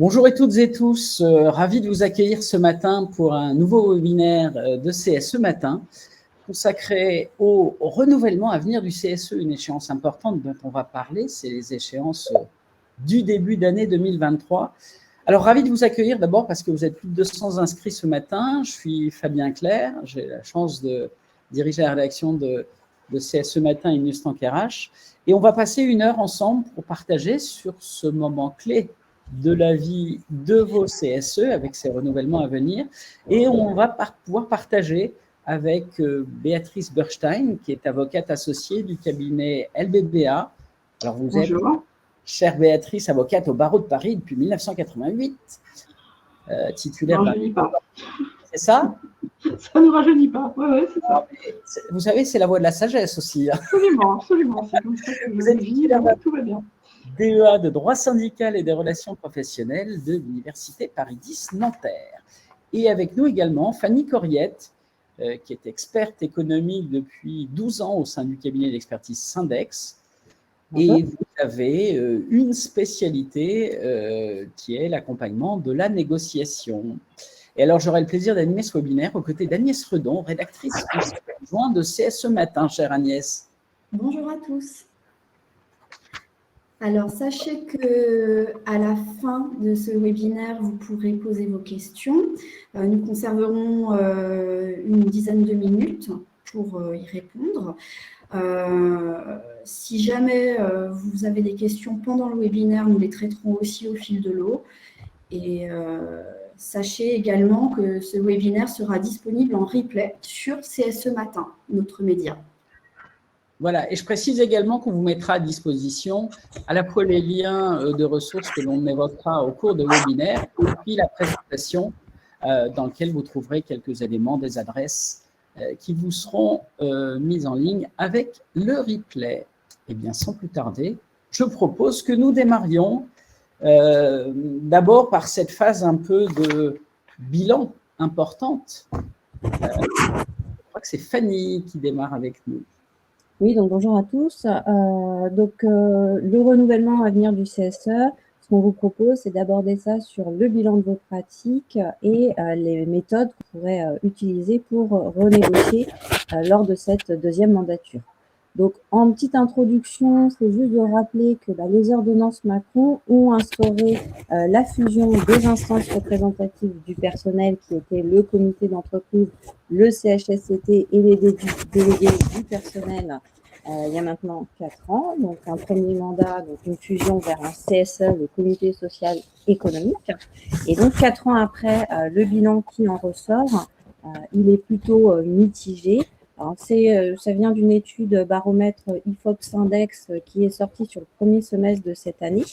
Bonjour à toutes et tous, ravi de vous accueillir ce matin pour un nouveau webinaire de CSE Matin consacré au renouvellement à venir du CSE, une échéance importante dont on va parler, c'est les échéances du début d'année 2023. Alors, ravi de vous accueillir d'abord parce que vous êtes plus de 200 inscrits ce matin. Je suis Fabien Clerc, j'ai la chance de diriger la rédaction de CSE Matin et Newsstank RH. Et on va passer une heure ensemble pour partager sur ce moment clé de la vie de vos CSE avec ces renouvellements à venir. Et on va pouvoir partager avec Béatrice Burstein, qui est avocate associée du cabinet LBBA. Alors, vous êtes, chère Béatrice, avocate au barreau de Paris depuis 1988, titulaire d'un... C'est ça? Ça ne nous rajeunit pas, ouais, c'est ça. Vous savez, c'est la voie de la sagesse aussi. Absolument, absolument. C'est comme ça que vous êtes titulaire, tout va bien. DEA de droit syndical et des relations professionnelles de l'Université Paris 10 Nanterre. Et avec nous également Fanny Corriette, qui est experte économique depuis 12 ans au sein du cabinet d'expertise Syndex. Et vous avez une spécialité qui est l'accompagnement de la négociation. Et alors, j'aurai le plaisir d'animer ce webinaire aux côtés d'Agnès Redon, rédactrice adjointe de CSE Matin. Chère Agnès. Bonjour à tous. Alors, sachez qu'à la fin de ce webinaire, vous pourrez poser vos questions. Nous conserverons une dizaine de minutes pour y répondre. Si jamais vous avez des questions pendant le webinaire, nous les traiterons aussi au fil de l'eau. Et sachez également que ce webinaire sera disponible en replay sur CSE Matin, notre média. Voilà, et je précise également qu'on vous mettra à disposition à la fois les liens de ressources que l'on évoquera au cours de webinaire et puis la présentation dans laquelle vous trouverez quelques éléments, des adresses qui vous seront mises en ligne avec le replay. Et bien, sans plus tarder, je propose que nous démarrions d'abord par cette phase un peu de bilan importante. Je crois que c'est Fanny qui démarre avec nous. Oui, donc bonjour à tous. Le renouvellement à venir du CSE, ce qu'on vous propose, c'est d'aborder ça sur le bilan de vos pratiques et les méthodes que vous pourrez utiliser pour renégocier lors de cette deuxième mandature. Donc, en petite introduction, c'est juste de rappeler que les ordonnances Macron ont instauré la fusion des instances représentatives du personnel qui étaient le comité d'entreprise, le CHSCT et les délégués du personnel il y a maintenant 4 ans. Donc, un premier mandat, donc une fusion vers un CSE, le comité social économique. Et donc, 4 ans après, le bilan qui en ressort, il est plutôt mitigé. Alors, ça vient d'une étude baromètre IFOP Syndex qui est sortie sur le premier semestre de cette année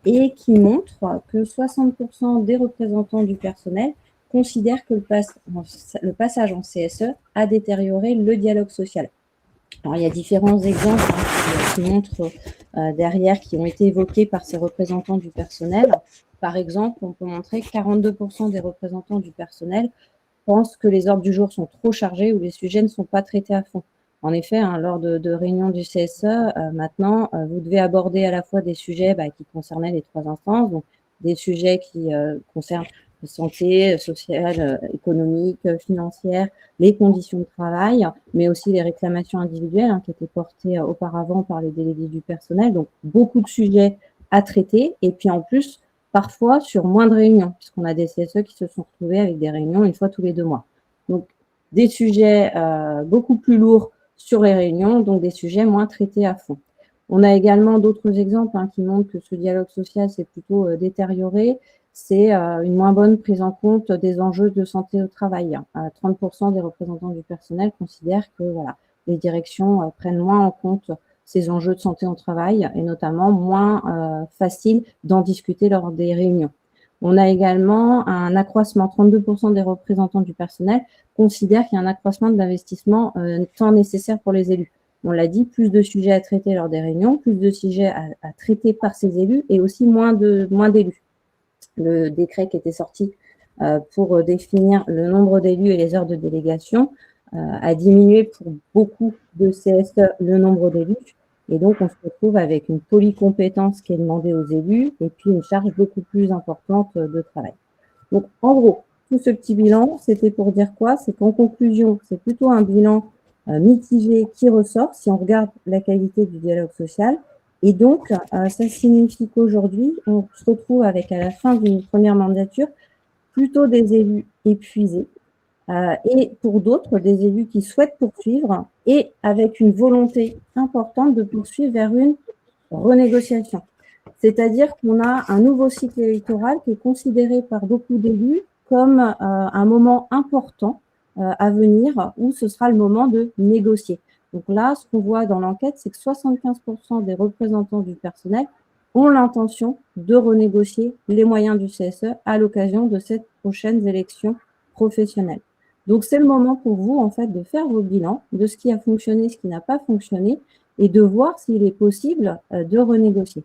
et qui montre que 60% des représentants du personnel considèrent que le passage en CSE a détérioré le dialogue social. Alors, il y a différents exemples qui montrent derrière, qui ont été évoqués par ces représentants du personnel. Par exemple, on peut montrer que 42% des représentants du personnel pensent que les ordres du jour sont trop chargés ou les sujets ne sont pas traités à fond. En effet, lors de réunions du CSE, maintenant, vous devez aborder à la fois des sujets qui concernaient les 3 instances, donc des sujets qui concernent la santé, sociale, économique, financière, les conditions de travail, mais aussi les réclamations individuelles qui étaient portées auparavant par les délégués du personnel. Donc, beaucoup de sujets à traiter et puis en plus, parfois sur moins de réunions, puisqu'on a des CSE qui se sont retrouvés avec des réunions une fois tous les 2 mois. Donc, des sujets beaucoup plus lourds sur les réunions, donc des sujets moins traités à fond. On a également d'autres exemples qui montrent que ce dialogue social s'est plutôt détérioré. C'est une moins bonne prise en compte des enjeux de santé au travail. 30% des représentants du personnel considèrent que les directions prennent moins en compte ces enjeux de santé au travail et notamment moins facile d'en discuter lors des réunions. On a également un accroissement, 32% des représentants du personnel considèrent qu'il y a un accroissement de l'investissement tant nécessaire pour les élus. On l'a dit, plus de sujets à traiter lors des réunions, plus de sujets à traiter par ces élus et aussi moins d'élus. Le décret qui était sorti pour définir le nombre d'élus et les heures de délégation a diminué pour beaucoup de CSE le nombre d'élus. Et donc, on se retrouve avec une polycompétence qui est demandée aux élus et puis une charge beaucoup plus importante de travail. Donc, en gros, tout ce petit bilan, c'était pour dire quoi? C'est qu'en conclusion, c'est plutôt un bilan mitigé qui ressort si on regarde la qualité du dialogue social. Et donc, ça signifie qu'aujourd'hui, on se retrouve avec, à la fin d'une première mandature, plutôt des élus épuisés et pour d'autres, des élus qui souhaitent poursuivre et avec une volonté importante de poursuivre vers une renégociation. C'est-à-dire qu'on a un nouveau cycle électoral qui est considéré par beaucoup d'élus comme un moment important à venir où ce sera le moment de négocier. Donc là, ce qu'on voit dans l'enquête, c'est que 75% des représentants du personnel ont l'intention de renégocier les moyens du CSE à l'occasion de ces prochaines élections professionnelles. Donc, c'est le moment pour vous, en fait, de faire vos bilans de ce qui a fonctionné, ce qui n'a pas fonctionné, et de voir s'il est possible de renégocier.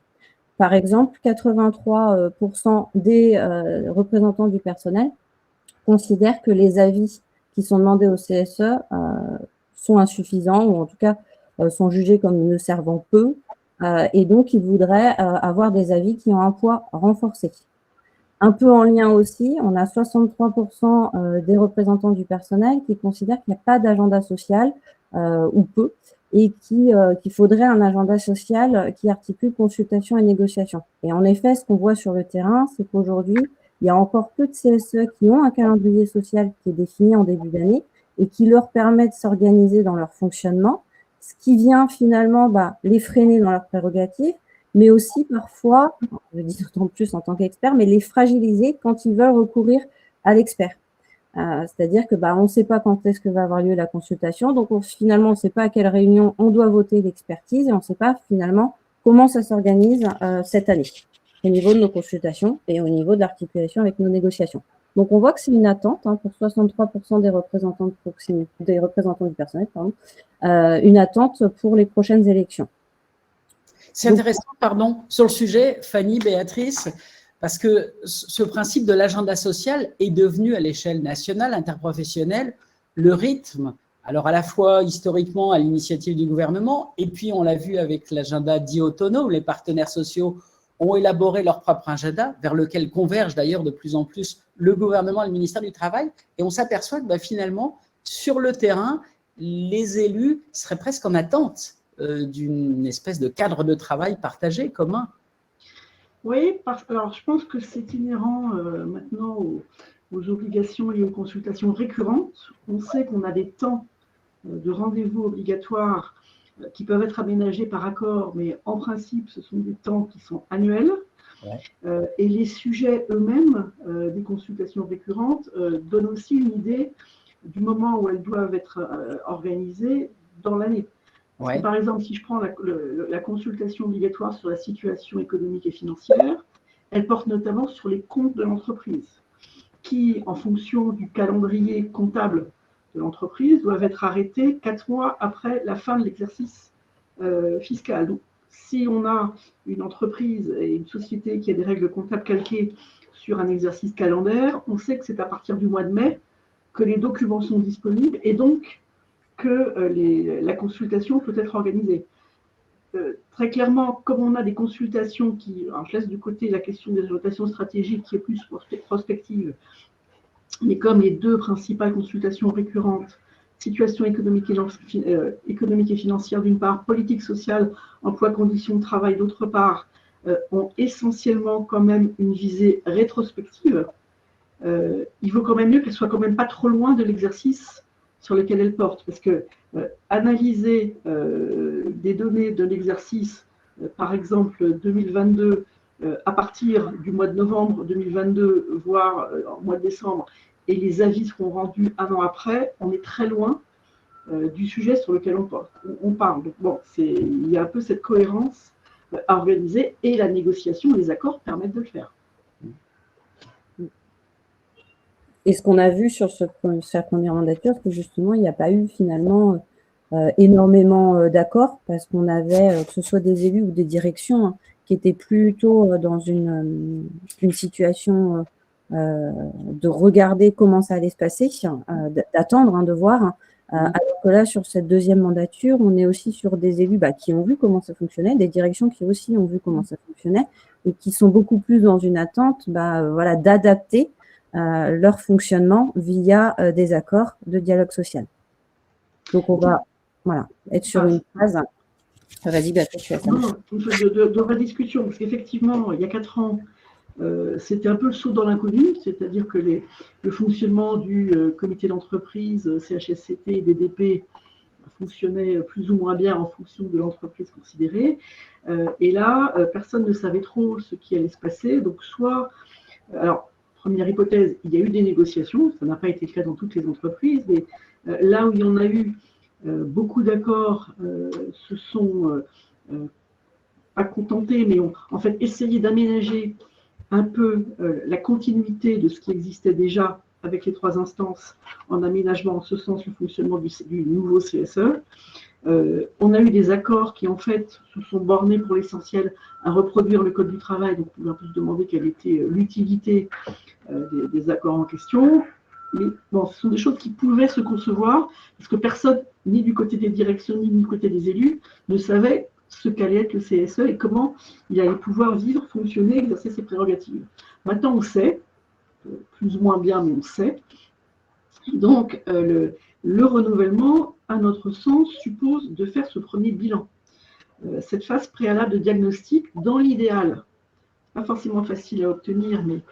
Par exemple, 83% des représentants du personnel considèrent que les avis qui sont demandés au CSE sont insuffisants, ou en tout cas sont jugés comme ne servant peu, et donc ils voudraient avoir des avis qui ont un poids renforcé. Un peu en lien aussi, on a 63% des représentants du personnel qui considèrent qu'il n'y a pas d'agenda social ou peu, et qu'il faudrait un agenda social qui articule consultation et négociation. Et en effet, ce qu'on voit sur le terrain, c'est qu'aujourd'hui, il y a encore peu de CSE qui ont un calendrier social qui est défini en début d'année et qui leur permet de s'organiser dans leur fonctionnement, ce qui vient finalement les freiner dans leurs prérogatives, mais aussi parfois, je dis d'autant plus en tant qu'expert, mais les fragiliser quand ils veulent recourir à l'expert. C'est-à-dire que on ne sait pas quand est-ce que va avoir lieu la consultation, donc finalement on ne sait pas à quelle réunion on doit voter l'expertise et on ne sait pas finalement comment ça s'organise cette année au niveau de nos consultations et au niveau de l'articulation avec nos négociations. Donc on voit que c'est une attente pour 63% des représentants de proximité, des représentants du personnel, une attente pour les prochaines élections. C'est intéressant, sur le sujet, Fanny, Béatrice, parce que ce principe de l'agenda social est devenu à l'échelle nationale, interprofessionnelle, le rythme, alors à la fois historiquement à l'initiative du gouvernement, et puis on l'a vu avec l'agenda dit autonome, où les partenaires sociaux ont élaboré leur propre agenda, vers lequel convergent d'ailleurs de plus en plus le gouvernement et le ministère du Travail, et on s'aperçoit que finalement, sur le terrain, les élus seraient presque en attente d'une espèce de cadre de travail partagé, commun. Oui, alors je pense que c'est inhérent maintenant aux obligations et aux consultations récurrentes. On sait qu'on a des temps de rendez-vous obligatoires qui peuvent être aménagés par accord, mais en principe, ce sont des temps qui sont annuels. Ouais. Et les sujets eux-mêmes des consultations récurrentes donnent aussi une idée du moment où elles doivent être organisées dans l'année. Ouais. Par exemple, si je prends la consultation obligatoire sur la situation économique et financière, elle porte notamment sur les comptes de l'entreprise, qui, en fonction du calendrier comptable de l'entreprise, doivent être arrêtés 4 mois après la fin de l'exercice fiscal. Donc, si on a une entreprise et une société qui a des règles comptables calquées sur un exercice calendaire, on sait que c'est à partir du mois de mai que les documents sont disponibles et donc que la consultation peut être organisée. Très clairement, comme on a des consultations qui, alors je laisse du côté la question des orientations stratégiques qui est plus prospective, mais comme les deux principales consultations récurrentes, situation économique et financière d'une part, politique sociale, emploi, conditions de travail d'autre part, ont essentiellement quand même une visée rétrospective, il vaut quand même mieux qu'elles soient quand même pas trop loin de l'exercice sur lequel elles portent, parce que analyser des données de l'exercice, par exemple 2022, à partir du mois de novembre 2022, voire en mois de décembre, et les avis seront rendus un an après, on est très loin du sujet sur lequel on parle. Donc bon, il y a un peu cette cohérence à organiser, et la négociation, les accords permettent de le faire. Et ce qu'on a vu sur sa première mandature, c'est que justement, il n'y a pas eu finalement énormément d'accords, parce qu'on avait, que ce soit des élus ou des directions, qui étaient plutôt dans une situation de regarder comment ça allait se passer, d'attendre, de voir, Alors que là, sur cette deuxième mandature, on est aussi sur des élus qui ont vu comment ça fonctionnait, des directions qui aussi ont vu comment ça fonctionnait et qui sont beaucoup plus dans une attente voilà, d'adapter leur fonctionnement via des accords de dialogue social. Donc, on va être sur une phase. Vas-y, Béatrice, tu as ça. De vraie discussion, parce qu'effectivement, il y a 4 ans, c'était un peu le saut dans l'inconnu, c'est-à-dire que le fonctionnement du comité d'entreprise, CHSCT et DDP fonctionnait plus ou moins bien en fonction de l'entreprise considérée. Et là, personne ne savait trop ce qui allait se passer. Donc, alors, première hypothèse, il y a eu des négociations, ça n'a pas été le cas dans toutes les entreprises, mais là où il y en a eu beaucoup d'accords, se sont pas contentés, mais ont en fait essayé d'aménager un peu la continuité de ce qui existait déjà avec les 3 instances en aménagement en ce sens le fonctionnement du nouveau CSE. On a eu des accords qui en fait se sont bornés pour l'essentiel à reproduire le code du travail, donc on peut un peu se demander quelle était l'utilité des accords en question. Mais bon, ce sont des choses qui pouvaient se concevoir parce que personne, ni du côté des directions, ni du côté des élus, ne savait ce qu'allait être le CSE et comment il allait pouvoir vivre, fonctionner, exercer ses prérogatives. Maintenant, on sait, plus ou moins bien, mais on sait. Donc, le renouvellement, à notre sens, suppose de faire ce premier bilan. Cette phase préalable de diagnostic, dans l'idéal, pas forcément facile à obtenir, mais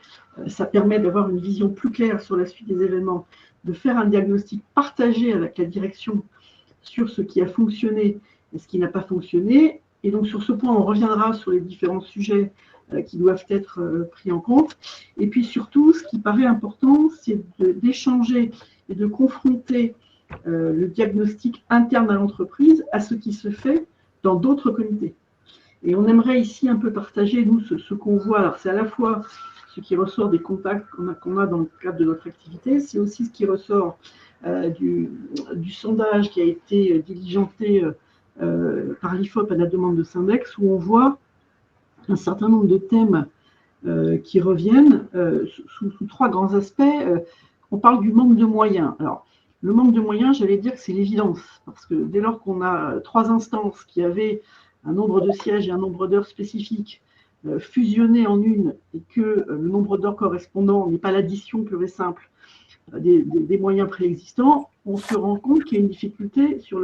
ça permet d'avoir une vision plus claire sur la suite des événements, de faire un diagnostic partagé avec la direction sur ce qui a fonctionné et ce qui n'a pas fonctionné. Et donc, sur ce point, on reviendra sur les différents sujets qui doivent être pris en compte. Et puis, surtout, ce qui paraît important, c'est d'échanger et de confronter le diagnostic interne à l'entreprise à ce qui se fait dans d'autres comités. Et on aimerait ici un peu partager, nous, ce qu'on voit. Alors, c'est à la fois ce qui ressort des contacts qu'on a dans le cadre de notre activité, c'est aussi ce qui ressort du sondage qui a été diligenté par l'IFOP à la demande de Syndex, où on voit un certain nombre de thèmes qui reviennent sous 3 grands aspects. On parle du manque de moyens. Alors, le manque de moyens, j'allais dire que c'est l'évidence, parce que dès lors qu'on a 3 instances qui avaient un nombre de sièges et un nombre d'heures spécifiques fusionnés en une, et que le nombre d'heures correspondant n'est pas l'addition pure et simple des moyens préexistants, on se rend compte qu'il y a une difficulté sur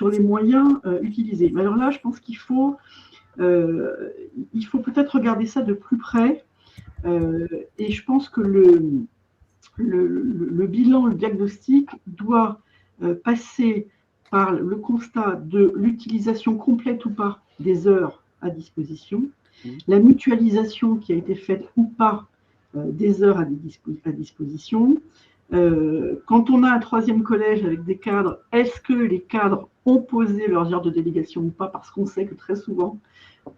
les moyens utilisés. Mais alors là, je pense qu'il faut peut-être regarder ça de plus près, et je pense que le bilan, le diagnostic doit passer par le constat de l'utilisation complète ou pas des heures à disposition, la mutualisation qui a été faite ou pas des heures à disposition. Quand on a un 3e collège avec des cadres, est-ce que les cadres ont posé leurs heures de délégation ou pas? Parce qu'on sait que très souvent,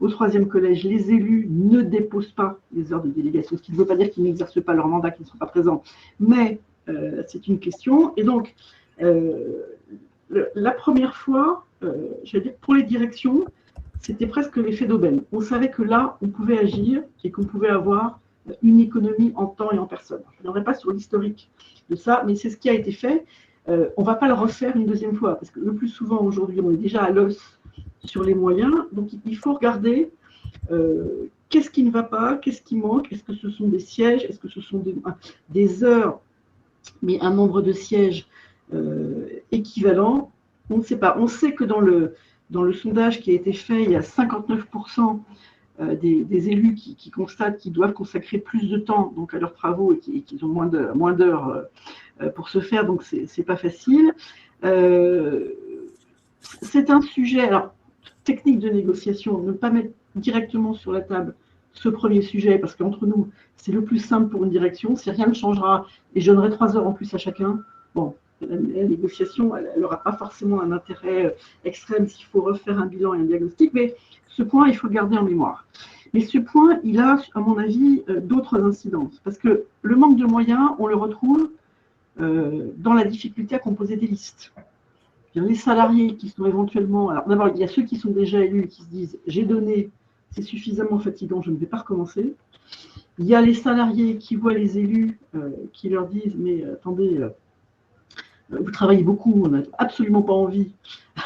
au 3e collège, les élus ne déposent pas les heures de délégation, ce qui ne veut pas dire qu'ils n'exercent pas leur mandat, qu'ils ne sont pas présents, mais c'est une question. Et donc, la première fois, j'allais dire, pour les directions, c'était presque l'effet d'aubaine. On savait que là, on pouvait agir et qu'on pouvait avoir une économie en temps et en personne. Je ne reviendrai pas sur l'historique de ça, mais c'est ce qui a été fait. On ne va pas le refaire une 2e fois, parce que le plus souvent, aujourd'hui, on est déjà à l'os sur les moyens. Donc, il faut regarder qu'est-ce qui ne va pas, qu'est-ce qui manque. Est-ce que ce sont des sièges? Est-ce que ce sont des heures, mais un nombre de sièges équivalent? On ne sait pas. On sait que dans le sondage qui a été fait, il y a 59% des élus qui constatent qu'ils doivent consacrer plus de temps donc, à leurs travaux et qu'ils ont moins d'heures pour se faire, donc c'est pas facile. C'est un sujet, alors, technique de négociation, ne pas mettre directement sur la table ce premier sujet, parce qu'entre nous, c'est le plus simple pour une direction. Si rien ne changera et je donnerai 3 heures en plus à chacun, bon, la négociation, elle n'aura pas forcément un intérêt extrême s'il faut refaire un bilan et un diagnostic, mais ce point, il faut le garder en mémoire. Mais ce point, il a, à mon avis, d'autres incidences, parce que le manque de moyens, on le retrouve dans la difficulté à composer des listes. Les salariés qui sont éventuellement... Alors d'abord, il y a ceux qui sont déjà élus et qui se disent « j'ai donné, c'est suffisamment fatigant, je ne vais pas recommencer ». Il y a les salariés qui voient les élus qui leur disent « mais attendez, vous travaillez beaucoup, on n'a absolument pas envie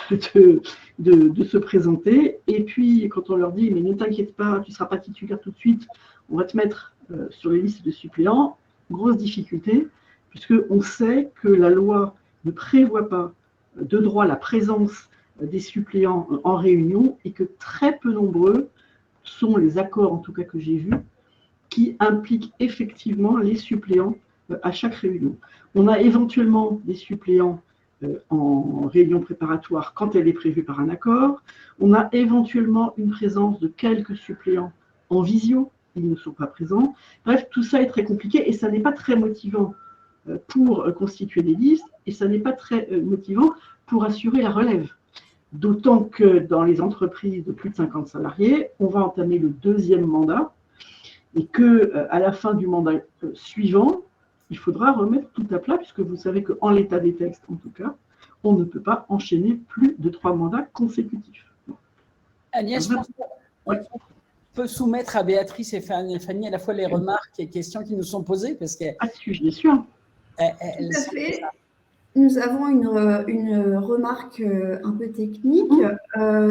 de se présenter. Et puis, quand on leur dit, mais ne t'inquiète pas, tu ne seras pas titulaire tout de suite, on va te mettre sur les listes de suppléants, grosse difficulté, puisqu'on sait que la loi ne prévoit pas de droit la présence des suppléants en réunion et que très peu nombreux sont les accords, en tout cas que j'ai vus, qui impliquent effectivement les suppléants à chaque réunion. On a éventuellement des suppléants en réunion préparatoire quand elle est prévue par un accord. On a éventuellement une présence de quelques suppléants en visio, ils ne sont pas présents. Bref, tout ça est très compliqué et ça n'est pas très motivant pour constituer des listes et ça n'est pas très motivant pour assurer la relève. D'autant que dans les entreprises de plus de 50 salariés, on va entamer le 2e mandat et qu'à la fin du mandat suivant, il faudra remettre tout à plat, puisque vous savez qu'en l'état des textes, en tout cas, on ne peut pas enchaîner plus de 3 mandats consécutifs. Agnès, je pense qu'on peut soumettre à Béatrice et Fanny à la fois les remarques et questions qui nous sont posées, parce que… Bien sûr. Tout à fait. Nous avons une remarque un peu technique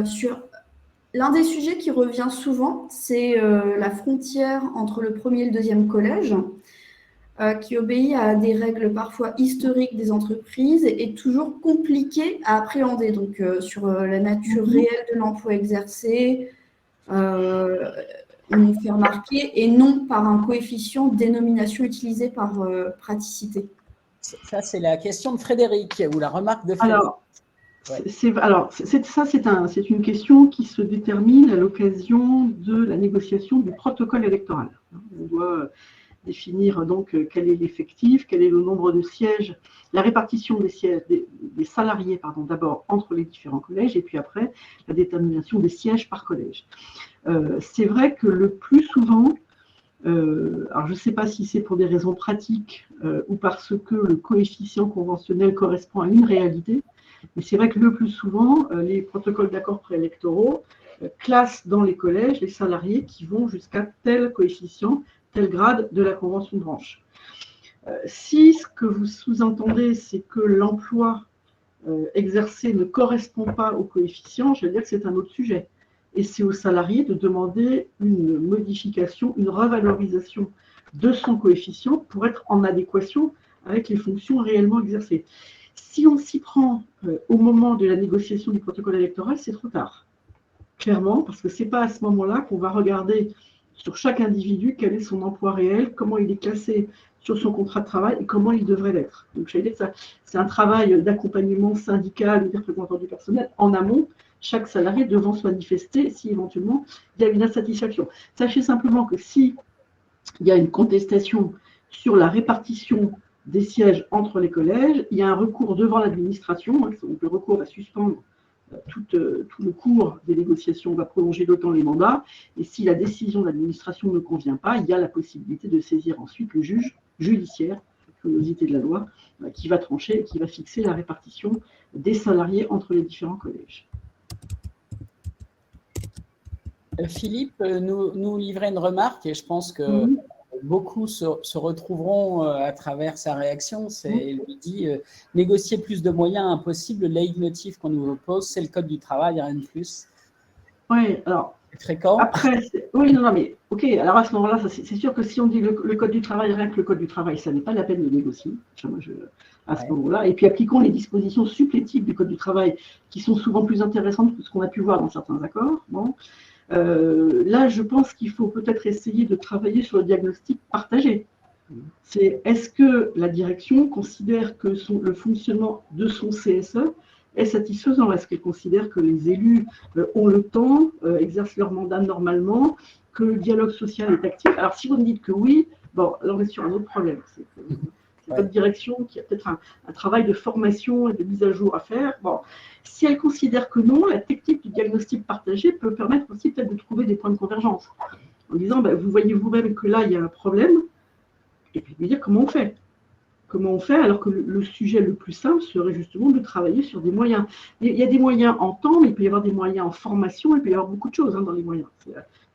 sur l'un des sujets qui revient souvent, c'est la frontière entre le 1er et le 2e collège, qui obéit à des règles parfois historiques des entreprises et toujours compliquées à appréhender. Donc, sur la nature réelle de l'emploi exercé, on nous fait remarquer, et non par un coefficient de dénomination utilisé par praticité. Ça, c'est la question de Frédéric, ou la remarque de Frédéric. C'est une question qui se détermine à l'occasion de la négociation du protocole électoral. On doit définir donc quel est l'effectif, quel est le nombre de sièges, la répartition des sièges des salariés d'abord entre les différents collèges et puis après la détermination des sièges par collège. C'est vrai que le plus souvent, alors je ne sais pas si c'est pour des raisons pratiques ou parce que le coefficient conventionnel correspond à une réalité, mais c'est vrai que le plus souvent, les protocoles d'accords préélectoraux classent dans les collèges les salariés qui vont jusqu'à tel coefficient, tel grade de la convention de branche. Si ce que vous sous-entendez, c'est que l'emploi exercé ne correspond pas au coefficient, je vais dire que c'est un autre sujet. Et c'est au salarié de demander une modification, une revalorisation de son coefficient pour être en adéquation avec les fonctions réellement exercées. Si on s'y prend au moment de la négociation du protocole électoral, c'est trop tard. Clairement, parce que ce n'est pas à ce moment-là qu'on va regarder sur chaque individu quel est son emploi réel, comment il est classé sur son contrat de travail et comment il devrait l'être. Donc, j'allais dire que c'est un travail d'accompagnement syndical ou des représentants du personnel en amont, chaque salarié devant se manifester si éventuellement il y a une insatisfaction. Sachez simplement que si il y a une contestation sur la répartition des sièges entre les collèges, il y a un recours devant l'administration, donc le recours va suspendre tout le cours des négociations, va prolonger d'autant les mandats, et si la décision de l'administration ne convient pas, il y a la possibilité de saisir ensuite le juge judiciaire, curiosité de la loi, qui va trancher et qui va fixer la répartition des salariés entre les différents collèges. Philippe nous livrait une remarque, et je pense que beaucoup se retrouveront à travers sa réaction. Il dit négocier plus de moyens impossible, le leitmotiv qu'on nous oppose, c'est le code du travail, rien de plus. Oui, alors. C'est fréquent. Après, oui, non, mais ok, alors à ce moment-là, c'est sûr que si on dit le code du travail, rien que le code du travail, ça n'est pas la peine de négocier. À ce moment-là. Et puis appliquons les dispositions supplétives du code du travail qui sont souvent plus intéressantes que ce qu'on a pu voir dans certains accords. Bon. Là, je pense qu'il faut peut-être essayer de travailler sur le diagnostic partagé. C'est est-ce que la direction considère que le fonctionnement de son CSE est satisfaisant? Est-ce qu'elle considère que les élus ont le temps, exercent leur mandat normalement, que le dialogue social est actif? Alors, si vous me dites que oui, bon, alors on est sur un autre problème. C'est votre direction qui a peut-être un travail de formation et de mise à jour à faire. Bon, si elle considère que non, la technique du diagnostic partagé peut permettre aussi peut-être de trouver des points de convergence. En disant, vous voyez vous-même que là, il y a un problème, et puis de dire comment on fait. Comment on fait alors que le sujet le plus simple serait justement de travailler sur des moyens. Il y a des moyens en temps, mais il peut y avoir des moyens en formation, il peut y avoir beaucoup de choses dans les moyens.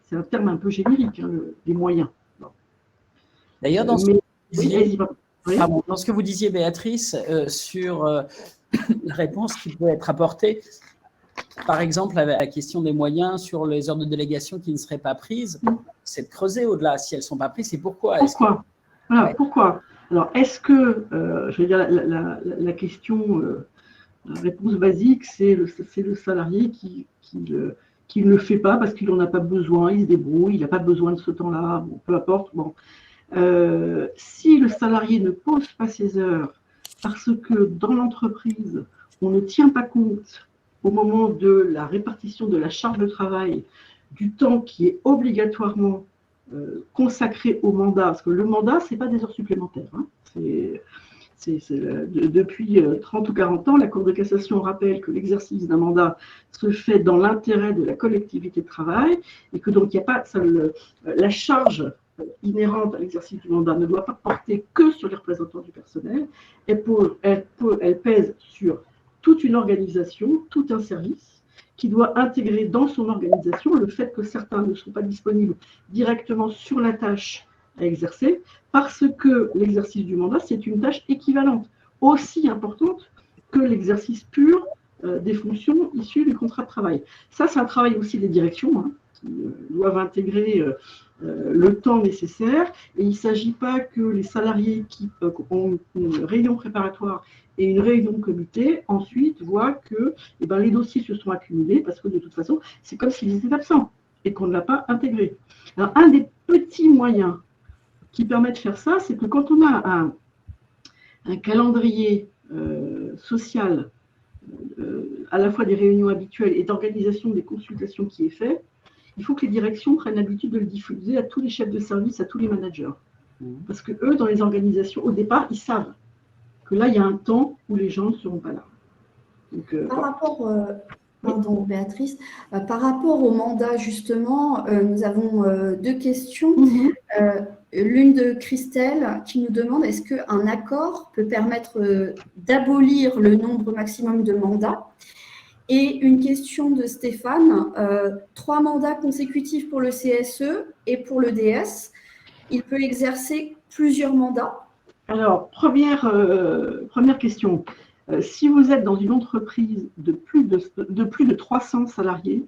C'est un terme un peu générique, les moyens. Bon. D'ailleurs, dans Oui. Pardon, dans ce que vous disiez, Béatrice, sur la réponse qui peut être apportée, par exemple, avec la question des moyens sur les heures de délégation qui ne seraient pas prises, c'est de creuser au-delà. Si elles ne sont pas prises, c'est pourquoi. Pourquoi? Voilà, Ouais. pourquoi? Alors, est-ce que, je veux dire, la question, la réponse basique, c'est le salarié qui ne le fait pas parce qu'il n'en a pas besoin, il se débrouille, il n'a pas besoin de ce temps-là, bon, peu importe. Bon. Si le salarié ne pose pas ses heures parce que dans l'entreprise, on ne tient pas compte au moment de la répartition de la charge de travail du temps qui est obligatoirement consacré au mandat, parce que le mandat, ce n'est pas des heures supplémentaires. Hein. Depuis 30 ou 40 ans, la Cour de cassation rappelle que l'exercice d'un mandat se fait dans l'intérêt de la collectivité de travail et que donc il n'y a pas la charge inhérente à l'exercice du mandat ne doit pas porter que sur les représentants du personnel. Elle pèse sur toute une organisation, tout un service qui doit intégrer dans son organisation le fait que certains ne sont pas disponibles directement sur la tâche à exercer, parce que l'exercice du mandat, c'est une tâche équivalente, aussi importante que l'exercice pur des fonctions issues du contrat de travail. Ça, c'est un travail aussi des directions, hein, qui doivent intégrer le temps nécessaire. Et il ne s'agit pas que les salariés qui ont une réunion préparatoire et une réunion de comité, ensuite, voient que les dossiers se sont accumulés, parce que de toute façon, c'est comme s'ils étaient absents et qu'on ne l'a pas intégré. Alors, un des petits moyens qui permet de faire ça, c'est que quand on a un calendrier social, à la fois des réunions habituelles et d'organisation des consultations qui est fait, il faut que les directions prennent l'habitude de le diffuser à tous les chefs de service, à tous les managers. Parce que eux, dans les organisations, au départ, ils savent que là, il y a un temps où les gens ne seront pas là. Donc, Pardon, Béatrice. Par rapport au mandat, justement, nous avons deux questions. L'une de Christelle qui nous demande est-ce qu'un accord peut permettre d'abolir le nombre maximum de mandats? Et une question de Stéphane 3 mandats consécutifs pour le CSE et pour le DS. Il peut exercer plusieurs mandats? Alors, première question. Si vous êtes dans une entreprise de plus de 300 salariés,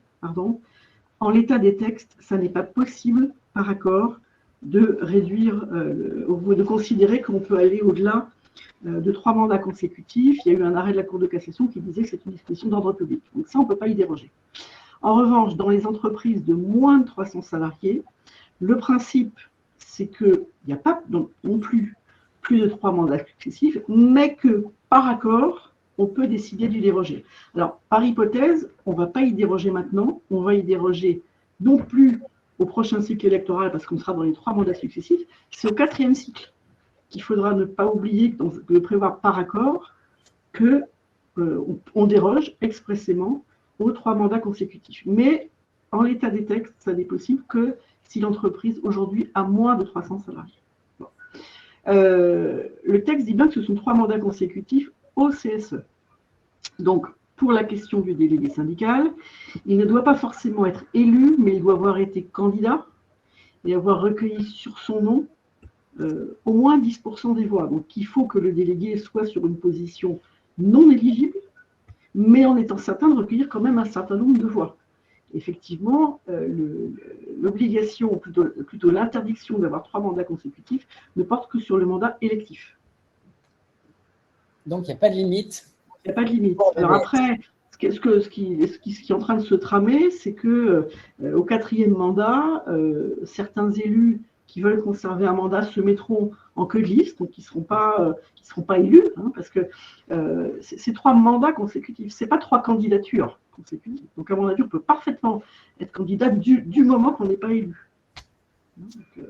en l'état des textes, ça n'est pas possible, par accord, de réduire, de considérer qu'on peut aller au-delà de 3 mandats consécutifs. Il y a eu un arrêt de la Cour de cassation qui disait que c'est une disposition d'ordre public. Donc ça, on ne peut pas y déroger. En revanche, dans les entreprises de moins de 300 salariés, le principe, c'est qu'il n'y a pas non plus de 3 mandats successifs, mais que, par accord, on peut décider d'y déroger. Alors, par hypothèse, on ne va pas y déroger maintenant, on va y déroger non plus au prochain cycle électoral, parce qu'on sera dans les 3 mandats successifs, c'est au 4e cycle qu'il faudra ne pas oublier de prévoir par accord qu'on déroge expressément aux 3 mandats consécutifs. Mais en l'état des textes, ça n'est possible que si l'entreprise aujourd'hui a moins de 300 salariés. Bon. Le texte dit bien que ce sont 3 mandats consécutifs au CSE. Donc, pour la question du délégué syndical, il ne doit pas forcément être élu, mais il doit avoir été candidat et avoir recueilli sur son nom au moins 10% des voix. Donc, il faut que le délégué soit sur une position non éligible, mais en étant certain de recueillir quand même un certain nombre de voix. Effectivement, l'obligation, ou plutôt l'interdiction d'avoir 3 mandats consécutifs ne porte que sur le mandat électif. Donc, il n'y a pas de limite. Il n'y a pas de limite. Alors après, ce qui est en train de se tramer, c'est que au 4e mandat, certains élus qui veulent conserver un mandat se mettront en queue de liste, donc qui ne seront pas élus, hein, parce que c'est 3 mandats consécutifs, ce n'est pas 3 candidatures consécutives. Donc, à mon avis, on peut parfaitement être candidat du moment qu'on n'est pas élu. Donc,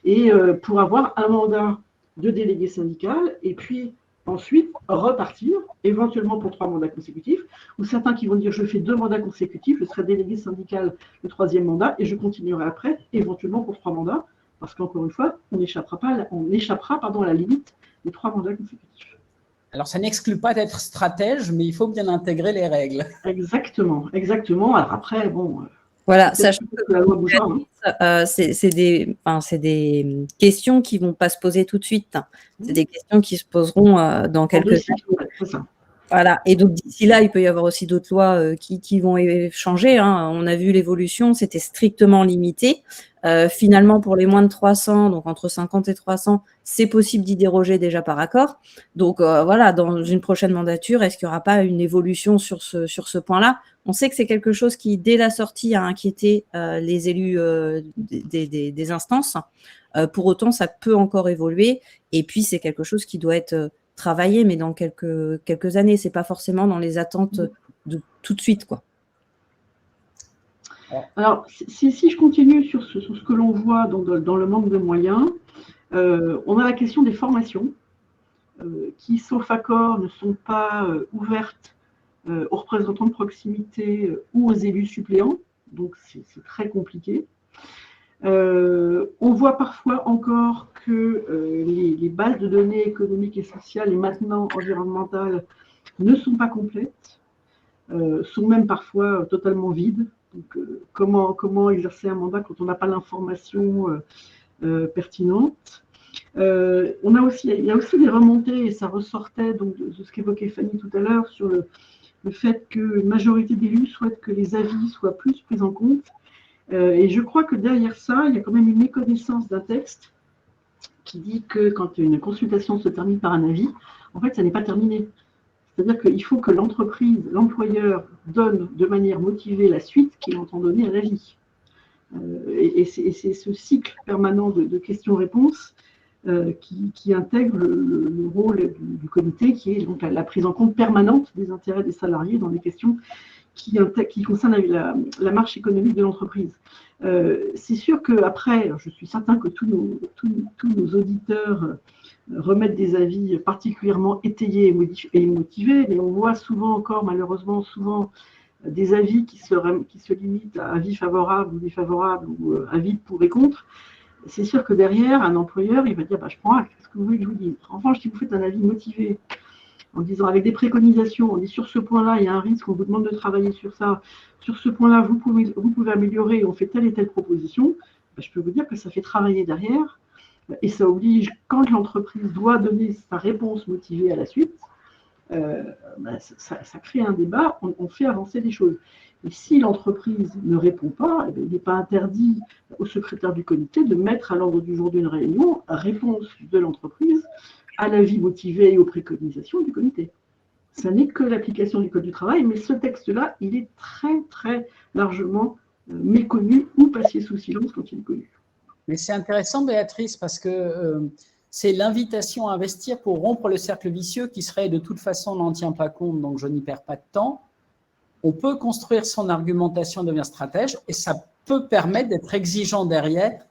et pour avoir un mandat de délégué syndical, et puis ensuite repartir, éventuellement pour 3 mandats consécutifs, ou certains qui vont dire je fais 2 mandats consécutifs, je serai délégué syndical le 3e mandat, et je continuerai après, éventuellement pour 3 mandats, parce qu'encore une fois, on échappera à la limite des 3 mandats consécutifs. Alors, ça n'exclut pas d'être stratège, mais il faut bien intégrer les règles. Exactement. Alors après, bon, Voilà, Peut-être sachant que la loi bougera, hein. c'est des questions qui ne vont pas se poser tout de suite. C'est des questions qui se poseront dans En quelques 2 années. cycles, ouais, c'est ça. Voilà. Et donc, d'ici là, il peut y avoir aussi d'autres lois qui vont changer, hein. On a vu l'évolution, c'était strictement limité. Finalement, pour les moins de 300, donc entre 50 et 300, c'est possible d'y déroger déjà par accord. Donc, voilà, dans une prochaine mandature, est-ce qu'il n'y aura pas une évolution sur ce point-là? On sait que c'est quelque chose qui, dès la sortie, a inquiété les élus des instances. Pour autant, ça peut encore évoluer. Et puis, c'est quelque chose qui doit être travaillé, mais dans quelques années. Ce n'est pas forcément dans les attentes de tout de suite, quoi. Alors, si je continue sur ce que l'on voit dans le manque de moyens, on a la question des formations qui, sauf accord, ne sont pas ouvertes aux représentants de proximité ou aux élus suppléants. Donc, c'est très compliqué. On voit parfois encore que les bases de données économiques et sociales et maintenant environnementales ne sont pas complètes, sont même parfois totalement vides. Donc, comment exercer un mandat quand on n'a pas l'information pertinente. Il y a aussi des remontées, et ça ressortait donc de ce qu'évoquait Fanny tout à l'heure, sur le fait qu'une majorité d'élus souhaitent que les avis soient plus pris en compte. Et je crois que derrière ça, il y a quand même une méconnaissance d'un texte qui dit que quand une consultation se termine par un avis, en fait, ça n'est pas terminé. C'est-à-dire qu'il faut que l'entreprise, l'employeur, donne de manière motivée la suite qu'il entend donner à l'avis. Et c'est ce cycle permanent de questions-réponses qui intègre le rôle du comité, qui est donc la prise en compte permanente des intérêts des salariés dans les questions qui concernent la marche économique de l'entreprise. C'est sûr qu'après, je suis certain que tous nos auditeurs remettent des avis particulièrement étayés et motivés, mais on voit souvent encore, malheureusement, des avis qui se limitent à avis favorable ou défavorable ou avis pour et contre. C'est sûr que derrière, un employeur, il va dire je prends acte, qu'est-ce que vous voulez que je vous dise? En revanche, si vous faites un avis motivé, en disant avec des préconisations, on dit sur ce point-là, il y a un risque, on vous demande de travailler sur ça, sur ce point-là, vous pouvez améliorer, on fait telle et telle proposition, je peux vous dire que ça fait travailler derrière, et ça oblige, quand l'entreprise doit donner sa réponse motivée à la suite, ça crée un débat, on fait avancer les choses. Et si l'entreprise ne répond pas, il n'est pas interdit au secrétaire du comité de mettre à l'ordre du jour d'une réunion réponse de l'entreprise à l'avis motivé et aux préconisations du comité. Ça n'est que l'application du Code du travail, mais ce texte-là, il est très, très largement méconnu ou passé sous silence quand il est connu. Mais c'est intéressant, Béatrice, parce que c'est l'invitation à investir pour rompre le cercle vicieux qui serait de toute façon, on n'en tient pas compte, donc je n'y perds pas de temps. On peut construire son argumentation, devenir stratège, et ça peut permettre d'être exigeant derrière.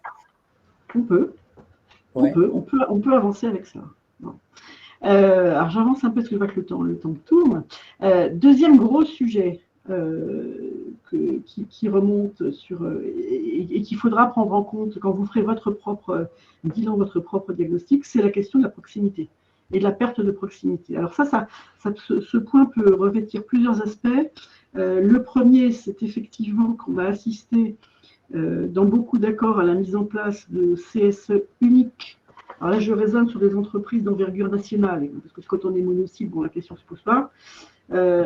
On peut. Ouais. On peut avancer avec ça. Alors j'avance un peu parce que je vois que le temps tourne. Deuxième gros sujet qui remonte sur et qu'il faudra prendre en compte quand vous ferez votre propre bilan, votre propre diagnostic, c'est la question de la proximité et de la perte de proximité. Alors ce point peut revêtir plusieurs aspects. Le premier, c'est effectivement qu'on va assister dans beaucoup d'accords à la mise en place de CSE uniques. Alors là, je raisonne sur des entreprises d'envergure nationale, parce que quand on est monocycle, la question ne se pose pas.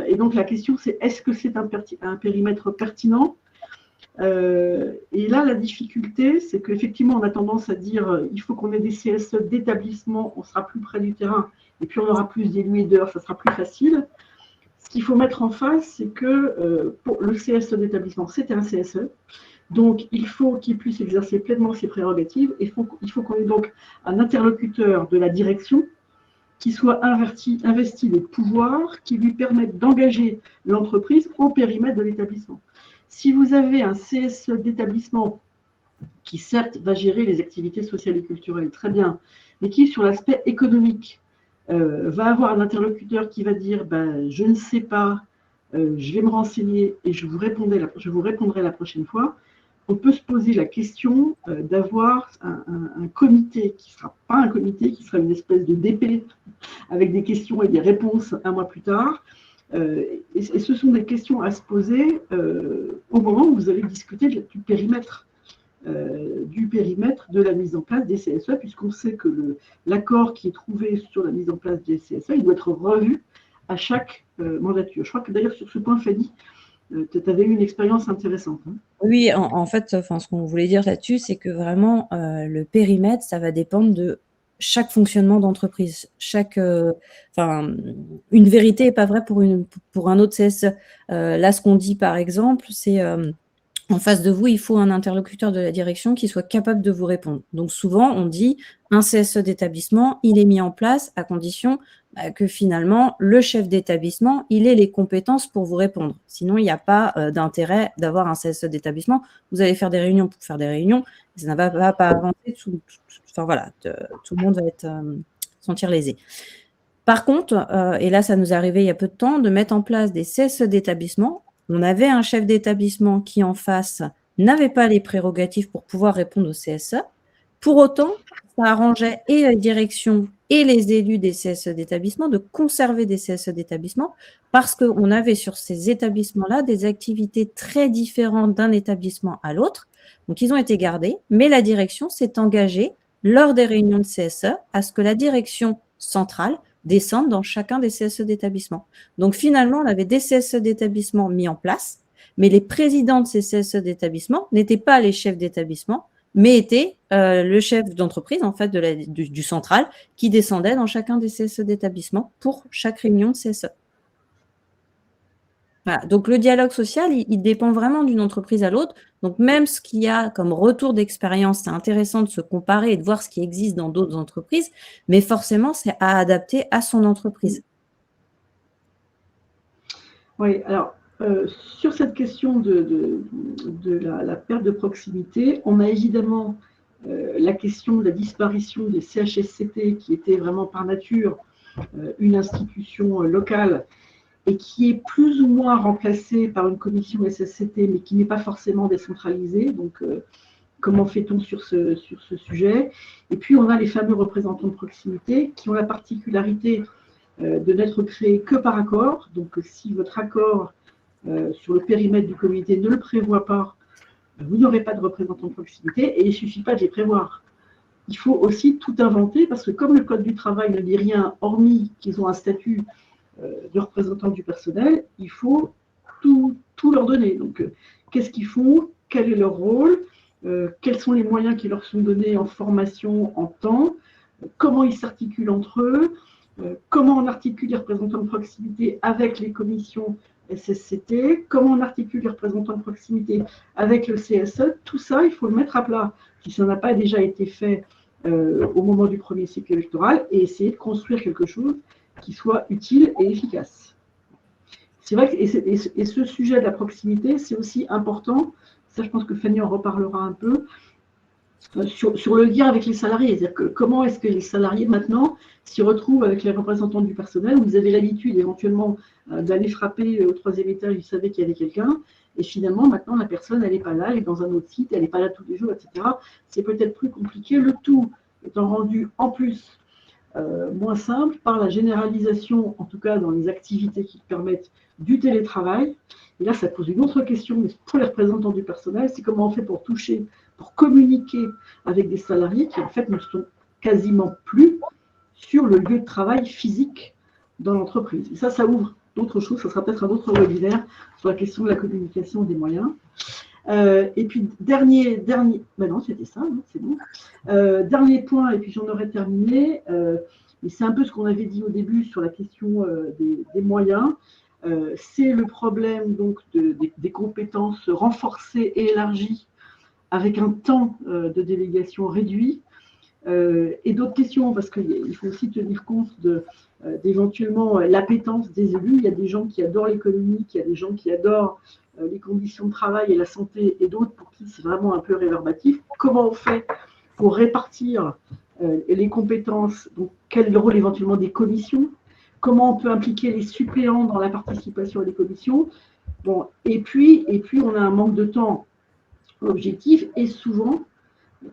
Et donc, la question, c'est est-ce que c'est un périmètre pertinent? Et là, la difficulté, c'est qu'effectivement, on a tendance à dire il faut qu'on ait des CSE d'établissement, on sera plus près du terrain, et puis on aura plus d'élus et d'heures, ça sera plus facile. Ce qu'il faut mettre en face, c'est que pour le CSE d'établissement, c'est un CSE. Donc, il faut qu'il puisse exercer pleinement ses prérogatives. Il faut qu'on ait donc un interlocuteur de la direction qui soit investi des pouvoirs qui lui permettent d'engager l'entreprise au périmètre de l'établissement. Si vous avez un CSE d'établissement qui, certes, va gérer les activités sociales et culturelles, très bien, mais qui, sur l'aspect économique, va avoir un interlocuteur qui va dire je ne sais pas, je vais me renseigner et je vous répondrai la prochaine fois. On peut se poser la question d'avoir un comité qui ne sera pas un comité, qui sera une espèce de DP avec des questions et des réponses un mois plus tard, Et ce sont des questions à se poser au moment où vous allez discuter du périmètre de la mise en place des CSE, puisqu'on sait que l'accord qui est trouvé sur la mise en place des CSE, il doit être revu à chaque mandature. Je crois que d'ailleurs sur ce point, Fanny, tu avais eu une expérience intéressante. Hein. Oui, en fait, ce qu'on voulait dire là-dessus, c'est que vraiment, le périmètre, ça va dépendre de chaque fonctionnement d'entreprise. Une vérité n'est pas vraie pour un autre CSE. Là, ce qu'on dit, par exemple, c'est en face de vous, il faut un interlocuteur de la direction qui soit capable de vous répondre. Donc, souvent, on dit un CSE d'établissement, il est mis en place à condition que finalement, le chef d'établissement, il ait les compétences pour vous répondre. Sinon, il n'y a pas d'intérêt d'avoir un CSE d'établissement. Vous allez faire des réunions pour faire des réunions, ça ne va pas avancer. Tout le monde va sentir lésé. Par contre, et là, ça nous est arrivé il y a peu de temps, de mettre en place des CSE d'établissement. On avait un chef d'établissement qui, en face, n'avait pas les prérogatives pour pouvoir répondre au CSE. Pour autant, ça arrangeait et la direction et les élus des CSE d'établissement de conserver des CSE d'établissement parce qu'on avait sur ces établissements-là des activités très différentes d'un établissement à l'autre. Donc, ils ont été gardés, mais la direction s'est engagée lors des réunions de CSE à ce que la direction centrale descende dans chacun des CSE d'établissement. Donc, finalement, on avait des CSE d'établissement mis en place, mais les présidents de ces CSE d'établissement n'étaient pas les chefs d'établissement, mais était le chef d'entreprise, en fait, du central, qui descendait dans chacun des CSE d'établissement pour chaque réunion de CSE. Voilà. Donc, le dialogue social, il dépend vraiment d'une entreprise à l'autre. Donc, même ce qu'il y a comme retour d'expérience, c'est intéressant de se comparer et de voir ce qui existe dans d'autres entreprises, mais forcément, c'est à adapter à son entreprise. Oui, alors, sur cette question de la perte de proximité, on a évidemment la question de la disparition des CHSCT, qui était vraiment par nature une institution locale et qui est plus ou moins remplacée par une commission SSCT, mais qui n'est pas forcément décentralisée. Donc, comment fait-on sur ce sujet? Et puis, on a les fameux représentants de proximité qui ont la particularité de n'être créés que par accord. Donc, si votre accord sur le périmètre du comité ne le prévoit pas, vous n'aurez pas de représentants de proximité et il ne suffit pas de les prévoir. Il faut aussi tout inventer parce que comme le Code du travail ne dit rien, hormis qu'ils ont un statut de représentant du personnel, il faut tout leur donner. Donc, qu'est-ce qu'ils font? Quel est leur rôle? Quels sont les moyens qui leur sont donnés en formation, en temps? Comment ils s'articulent entre eux? Comment on articule les représentants de proximité avec les commissions SSCT? Comment on articule les représentants de proximité avec le CSE? Tout ça, il faut le mettre à plat, si ça n'a pas déjà été fait au moment du premier cycle électoral, et essayer de construire quelque chose qui soit utile et efficace. C'est vrai que et ce sujet de la proximité, c'est aussi important, ça je pense que Fanny en reparlera un peu, sur le lien avec les salariés. C'est-à-dire que comment est-ce que les salariés maintenant s'y retrouvent avec les représentants du personnel? Vous avez l'habitude éventuellement d'aller frapper au 3e étage, vous savez qu'il y avait quelqu'un, et finalement maintenant la personne elle n'est pas là, elle est dans un autre site, elle n'est pas là tous les jours, etc. C'est peut-être plus compliqué, le tout étant rendu en plus moins simple par la généralisation, en tout cas dans les activités qui permettent du télétravail. Et là, ça pose une autre question pour les représentants du personnel, c'est comment on fait pour toucher, pour communiquer avec des salariés qui en fait ne sont quasiment plus sur le lieu de travail physique dans l'entreprise. Et ça ouvre d'autres choses, ça sera peut-être un autre webinaire sur la question de la communication et des moyens. Et puis, dernier ben non, c'était ça, hein, c'est bon. Dernier point, et puis j'en aurais terminé, mais c'est un peu ce qu'on avait dit au début sur la question des moyens. C'est le problème donc des compétences renforcées et élargies avec un temps de délégation réduit. Et d'autres questions, parce qu'il faut aussi tenir compte d'éventuellement l'appétence des élus. Il y a des gens qui adorent l'économie, il y a des gens qui adorent les conditions de travail et la santé, et d'autres pour qui c'est vraiment un peu réverbatif. Comment on fait pour répartir les compétences? Donc, quel est le rôle éventuellement des commissions? Comment on peut impliquer les suppléants dans la participation à des commissions? Bon, et puis, on a un manque de temps objectif, et souvent,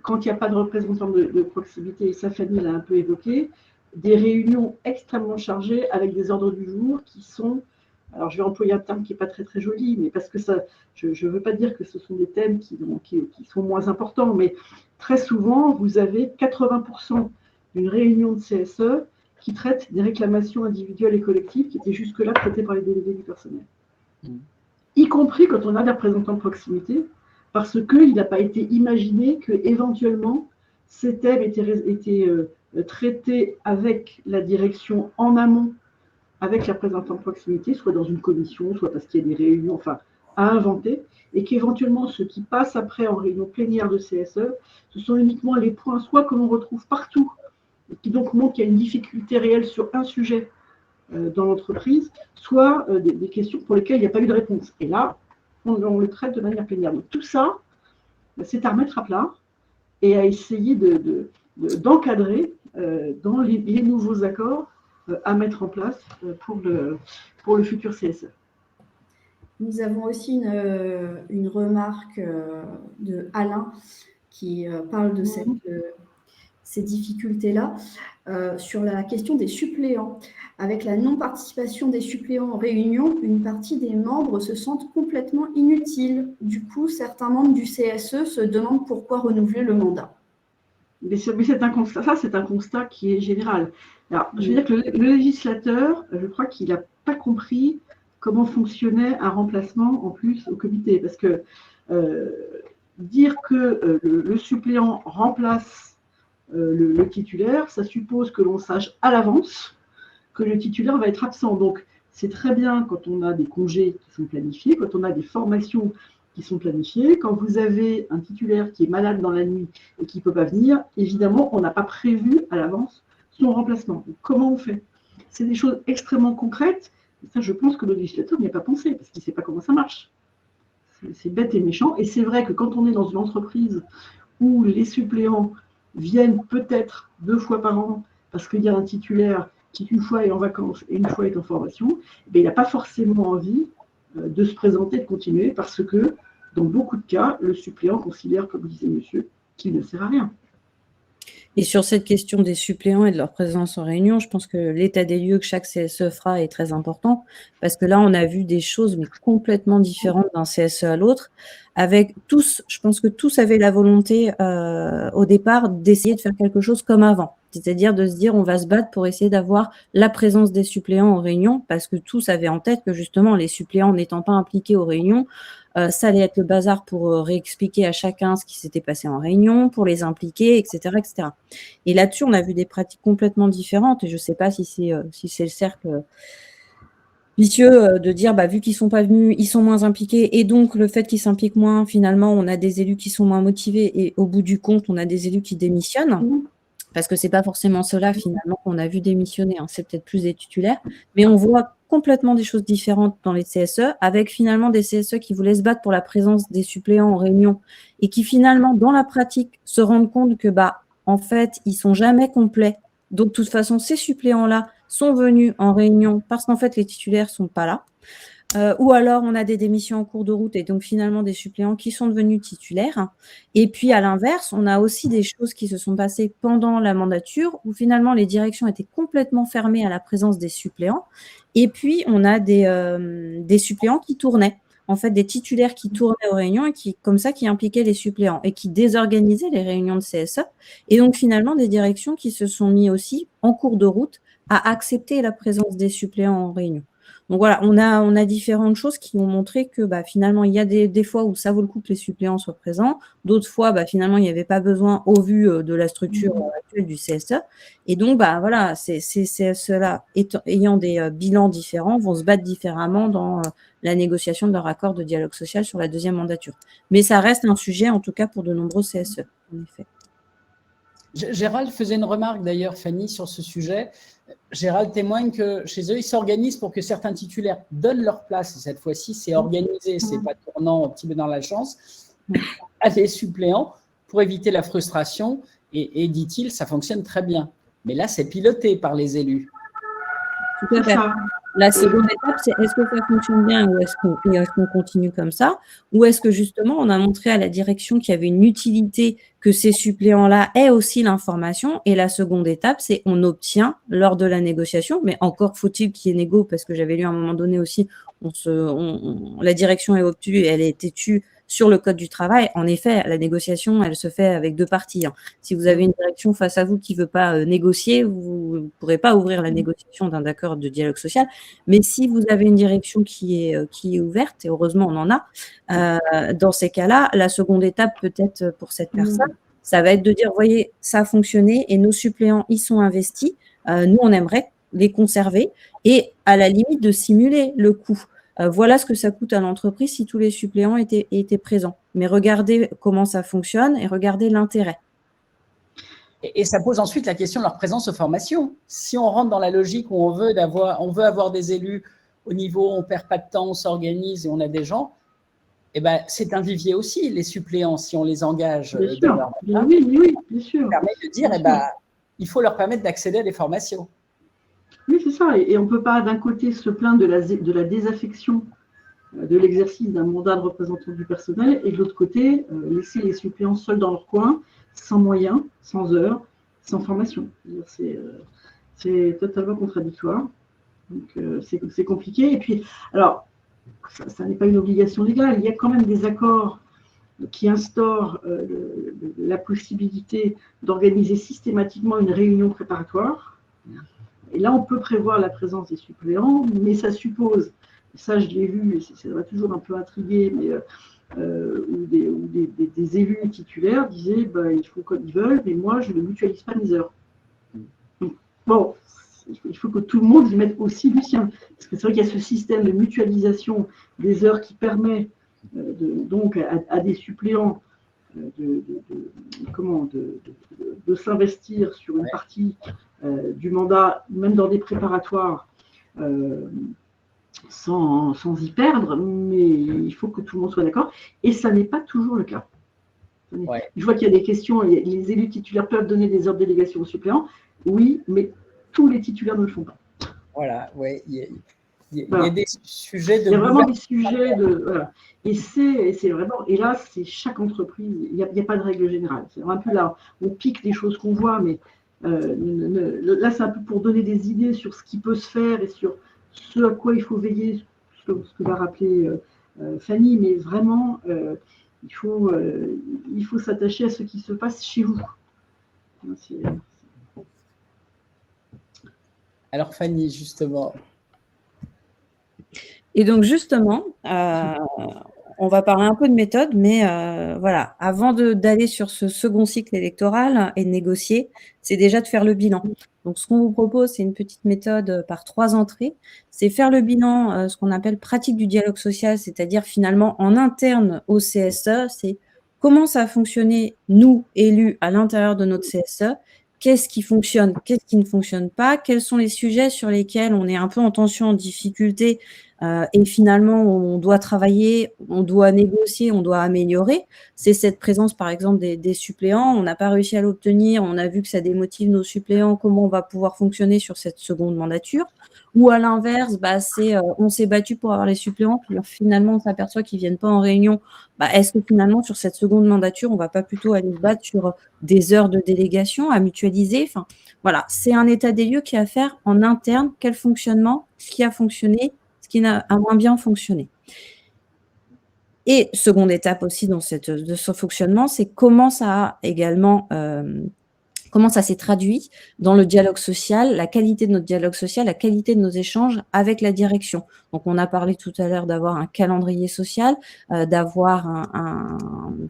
quand il n'y a pas de représentant de proximité, et ça Fanny l'a un peu évoqué, des réunions extrêmement chargées avec des ordres du jour qui sont alors je vais employer un terme qui n'est pas très très joli, mais parce que ça, je ne veux pas dire que ce sont des thèmes qui sont moins importants, mais très souvent, vous avez 80% d'une réunion de CSE qui traite des réclamations individuelles et collectives qui étaient jusque-là traitées par les délégués du personnel. Y compris quand on a des représentants de proximité, parce qu'il n'a pas été imaginé qu'éventuellement, ces thèmes étaient traités avec la direction en amont, avec les représentants de proximité, soit dans une commission, soit parce qu'il y a des réunions, enfin, à inventer, et qu'éventuellement, ceux qui passent après en réunion plénière de CSE, ce sont uniquement les points, soit que l'on retrouve partout, et qui donc montrent qu'il y a une difficulté réelle sur un sujet dans l'entreprise, soit des questions pour lesquelles il n'y a pas eu de réponse. Et là, on le traite de manière plénière. Donc tout ça, c'est à remettre à plat et à essayer d'encadrer dans les nouveaux accords à mettre en place pour le futur CSE. Nous avons aussi une remarque de Alain qui parle de ces difficultés-là sur la question des suppléants. Avec la non-participation des suppléants aux réunions, une partie des membres se sentent complètement inutiles. Du coup, certains membres du CSE se demandent pourquoi renouveler le mandat. Mais c'est un constat, ça c'est un constat qui est général. Alors, je veux dire que le législateur, je crois qu'il n'a pas compris comment fonctionnait un remplacement en plus au comité. Parce que dire que le suppléant remplace le titulaire, ça suppose que l'on sache à l'avance que le titulaire va être absent. Donc, c'est très bien quand on a des congés qui sont planifiés, quand on a des formations qui sont planifiées. Quand vous avez un titulaire qui est malade dans la nuit et qui ne peut pas venir, évidemment, on n'a pas prévu à l'avance son remplacement. Donc, comment on fait? C'est des choses extrêmement concrètes. Et ça, je pense que le législateur n'y a pas pensé parce qu'il ne sait pas comment ça marche. C'est bête et méchant. Et c'est vrai que quand on est dans une entreprise où les suppléants viennent peut-être 2 fois par an parce qu'il y a un titulaire qui une fois est en vacances et une fois est en formation, il n'a pas forcément envie de se présenter, de continuer, parce que dans beaucoup de cas, le suppléant considère, comme disait monsieur, qu'il ne sert à rien. Et sur cette question des suppléants et de leur présence en réunion, je pense que l'état des lieux que chaque CSE fera est très important, parce que là, on a vu des choses mais complètement différentes d'un CSE à l'autre, avec tous, je pense que tous avaient la volonté au départ d'essayer de faire quelque chose comme avant, c'est-à-dire de se dire on va se battre pour essayer d'avoir la présence des suppléants en réunion, parce que tous avaient en tête que justement les suppléants n'étant pas impliqués aux réunions, ça allait être le bazar pour réexpliquer à chacun ce qui s'était passé en réunion, pour les impliquer, etc., etc. Et là-dessus, on a vu des pratiques complètement différentes. Et je ne sais pas si c'est le cercle vicieux de dire, vu qu'ils ne sont pas venus, ils sont moins impliqués. Et donc, le fait qu'ils s'impliquent moins, finalement, on a des élus qui sont moins motivés. Et au bout du compte, on a des élus qui démissionnent. Parce que ce n'est pas forcément ceux-là, finalement, qu'on a vu démissionner. Hein. C'est peut-être plus des titulaires. Mais on voit complètement des choses différentes dans les CSE, avec finalement des CSE qui voulaient se battre pour la présence des suppléants en réunion et qui finalement, dans la pratique, se rendent compte que, en fait, ils sont jamais complets. Donc, de toute façon, ces suppléants-là sont venus en réunion parce qu'en fait, les titulaires sont pas là. Ou alors, on a des démissions en cours de route et donc finalement des suppléants qui sont devenus titulaires. Et puis, à l'inverse, on a aussi des choses qui se sont passées pendant la mandature où finalement les directions étaient complètement fermées à la présence des suppléants. Et puis, on a des suppléants qui tournaient. En fait, des titulaires qui tournaient aux réunions et qui, comme ça, qui impliquaient les suppléants et qui désorganisaient les réunions de CSE. Et donc, finalement, des directions qui se sont mis aussi en cours de route à accepter la présence des suppléants en réunion. Donc voilà, on a différentes choses qui ont montré que finalement, il y a des fois où ça vaut le coup que les suppléants soient présents. D'autres fois, finalement, il n'y avait pas besoin au vu de la structure actuelle du CSE. Et donc, voilà, ces CSE-là, ayant des bilans différents, vont se battre différemment dans la négociation de leur accord de dialogue social sur la deuxième mandature. Mais ça reste un sujet, en tout cas, pour de nombreux CSE, en effet. Gérald faisait une remarque d'ailleurs, Fanny, sur ce sujet. Gérald témoigne que chez eux, ils s'organisent pour que certains titulaires donnent leur place. Et cette fois-ci, c'est organisé, c'est pas tournant un petit peu dans la chance, à des suppléants pour éviter la frustration. Et dit-il, ça fonctionne très bien. Mais là, c'est piloté par les élus. Tout à fait. La seconde étape, c'est est-ce que ça fonctionne bien ou est-ce qu'on continue comme ça? Ou est-ce que justement, on a montré à la direction qu'il y avait une utilité que ces suppléants-là aient aussi l'information? Et la seconde étape, c'est on obtient lors de la négociation, mais encore faut-il qu'il y ait négo, parce que j'avais lu à un moment donné aussi, la direction est obtenue, elle est têtue sur le code du travail. En effet, la négociation, elle se fait avec deux parties. Si vous avez une direction face à vous qui ne veut pas négocier, vous ne pourrez pas ouvrir la négociation d'un accord de dialogue social. Mais si vous avez une direction qui est ouverte, et heureusement on en a, dans ces cas-là, la seconde étape peut-être pour cette personne, ça va être de dire, voyez, ça a fonctionné et nos suppléants y sont investis. Nous, on aimerait les conserver et à la limite de simuler le coût. Voilà ce que ça coûte à l'entreprise si tous les suppléants étaient présents. Mais regardez comment ça fonctionne et regardez l'intérêt. Et ça pose ensuite la question de leur présence aux formations. Si on rentre dans la logique où on veut avoir des élus au niveau, on ne perd pas de temps, on s'organise et on a des gens, eh ben, c'est un vivier aussi, les suppléants, si on les engage. Bien sûr, oui, bien sûr. Ça permet de dire, il faut leur permettre d'accéder à des formations. Oui, c'est ça. Et on ne peut pas, d'un côté, se plaindre de la désaffection de l'exercice d'un mandat de représentant du personnel, et de l'autre côté, laisser les suppléants seuls dans leur coin, sans moyens, sans heures, sans formation. C'est totalement contradictoire. Donc, c'est compliqué. Et puis, alors, ça n'est pas une obligation légale. Il y a quand même des accords qui instaurent la possibilité d'organiser systématiquement une réunion préparatoire. Et là, on peut prévoir la présence des suppléants, mais ça suppose, ça je l'ai vu, et ça m'a toujours un peu intrigué, mais où des élus titulaires disaient il faut comme ils veulent, mais moi je ne mutualise pas mes heures. Bon, il faut que tout le monde y mette aussi du sien. Parce que c'est vrai qu'il y a ce système de mutualisation des heures qui permet donc à des suppléants de s'investir sur une partie du mandat, même dans des préparatoires, sans y perdre, mais il faut que tout le monde soit d'accord. Et ça n'est pas toujours le cas. Je vois qu'il y a des questions, les élus titulaires peuvent donner des heures de délégation aux suppléants, oui, mais tous les titulaires ne le font pas. Voilà, oui, il y a des sujets de... Il y a vraiment des sujets de... Voilà. Et c'est vraiment... Et là, c'est chaque entreprise, il n'y a pas de règle générale. C'est un peu là, on pique des choses qu'on voit, mais là, c'est un peu pour donner des idées sur ce qui peut se faire et sur ce à quoi il faut veiller, ce que va rappeler Fanny, mais vraiment, il faut s'attacher à ce qui se passe chez vous. Alors Fanny, justement. Et donc justement, on va parler un peu de méthode, mais voilà, avant d'aller sur ce second cycle électoral et de négocier, c'est déjà de faire le bilan. Donc ce qu'on vous propose, c'est une petite méthode par 3 entrées. C'est faire le bilan, ce qu'on appelle pratique du dialogue social, c'est-à-dire finalement en interne au CSE, c'est comment ça a fonctionné, nous, élus, à l'intérieur de notre CSE, qu'est-ce qui fonctionne, qu'est-ce qui ne fonctionne pas, quels sont les sujets sur lesquels on est un peu en tension, en difficulté, et finalement on doit travailler, on doit négocier, on doit améliorer. C'est cette présence par exemple des suppléants, on n'a pas réussi à l'obtenir, on a vu que ça démotive nos suppléants, comment on va pouvoir fonctionner sur cette seconde mandature. Ou à l'inverse, on s'est battu pour avoir les suppléants, puis finalement on s'aperçoit qu'ils ne viennent pas en réunion. Est-ce que finalement sur cette seconde mandature, on ne va pas plutôt aller se battre sur des heures de délégation à mutualiser? Enfin, voilà, c'est un état des lieux qui a à faire en interne, quel fonctionnement, ce qui a fonctionné, ce qui a moins bien fonctionné. Et seconde étape aussi de ce fonctionnement, c'est comment ça a également... comment ça s'est traduit dans le dialogue social, la qualité de notre dialogue social, la qualité de nos échanges avec la direction. Donc, on a parlé tout à l'heure d'avoir un calendrier social, d'avoir un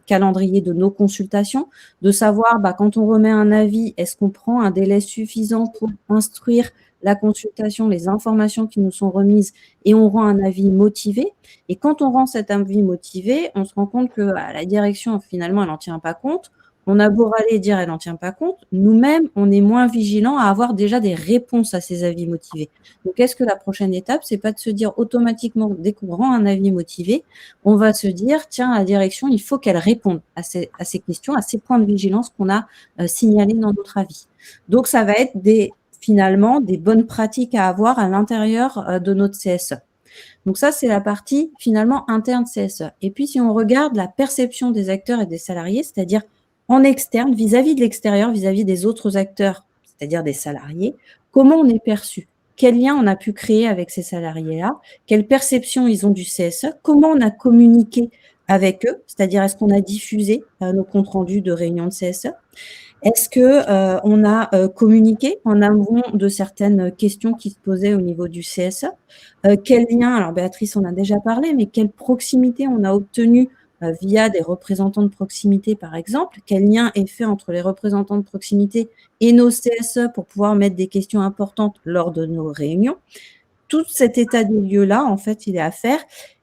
calendrier de nos consultations, de savoir quand on remet un avis, est-ce qu'on prend un délai suffisant pour instruire la consultation, les informations qui nous sont remises et on rend un avis motivé. Et quand on rend cet avis motivé, on se rend compte que la direction, finalement, elle n'en tient pas compte. On a beau râler et dire elle n'en tient pas compte, nous-mêmes, on est moins vigilants à avoir déjà des réponses à ces avis motivés. Donc, est-ce que la prochaine étape, c'est pas de se dire automatiquement, dès qu'on rend un avis motivé, on va se dire, tiens, la direction, il faut qu'elle réponde à ces questions, à ces points de vigilance qu'on a signalés dans notre avis. Donc, ça va être finalement des bonnes pratiques à avoir à l'intérieur de notre CSE. Donc ça, c'est la partie finalement interne CSE. Et puis, si on regarde la perception des acteurs et des salariés, c'est-à-dire en externe, vis-à-vis de l'extérieur, vis-à-vis des autres acteurs, c'est-à-dire des salariés, comment on est perçu? quel lien on a pu créer avec ces salariés-là, quelle perception ils ont du CSE, comment on a communiqué avec eux, c'est-à-dire est-ce qu'on a diffusé nos comptes rendus de réunions de CSE, est-ce qu'on a communiqué en amont de certaines questions qui se posaient au niveau du CSE, quel lien, alors Béatrice en a déjà parlé, mais quelle proximité on a obtenu via des représentants de proximité, par exemple, quel lien est fait entre les représentants de proximité et nos CSE pour pouvoir mettre des questions importantes lors de nos réunions. Tout cet état des lieux-là, en fait, il est à faire.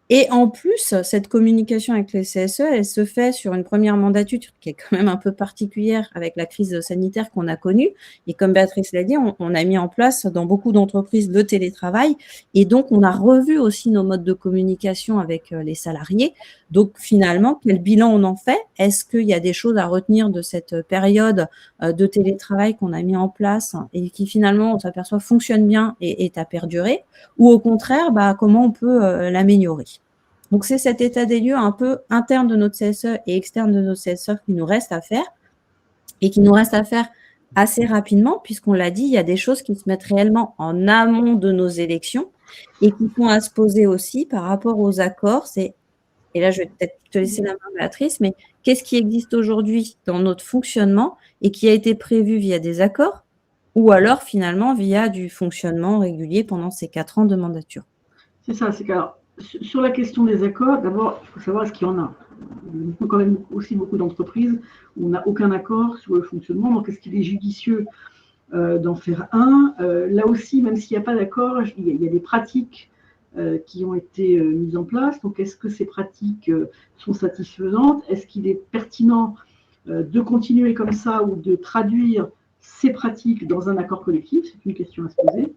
Et en plus, cette communication avec les CSE, elle se fait sur une première mandature qui est quand même un peu particulière avec la crise sanitaire qu'on a connue. Et comme Béatrice l'a dit, on a mis en place dans beaucoup d'entreprises le télétravail. Et donc, on a revu aussi nos modes de communication avec les salariés. Donc, finalement, quel bilan on en fait? Est-ce qu'il y a des choses à retenir de cette période de télétravail qu'on a mis en place et qui finalement, on s'aperçoit, fonctionne bien et est à perdurer? Ou au contraire, comment on peut l'améliorer. Donc, c'est cet état des lieux un peu interne de notre CSE et externe de notre CSE qui nous reste à faire et qui nous reste à faire assez rapidement, puisqu'on l'a dit, il y a des choses qui se mettent réellement en amont de nos élections et qui sont à se poser aussi par rapport aux accords. Et là, je vais peut-être te laisser la main, Béatrice, mais qu'est-ce qui existe aujourd'hui dans notre fonctionnement et qui a été prévu via des accords ou alors finalement via du fonctionnement régulier pendant ces 4 ans de mandature? C'est ça, c'est qu'alors, sur la question des accords, d'abord, il faut savoir ce qu'il y en a. Il y a quand même aussi beaucoup d'entreprises où on n'a aucun accord sur le fonctionnement. Donc, est-ce qu'il est judicieux d'en faire un? Là aussi, même s'il n'y a pas d'accord, il y a des pratiques qui ont été mises en place. Donc, est-ce que ces pratiques sont satisfaisantes? Est-ce qu'il est pertinent de continuer comme ça ou de traduire ces pratiques dans un accord collectif? C'est une question à se poser.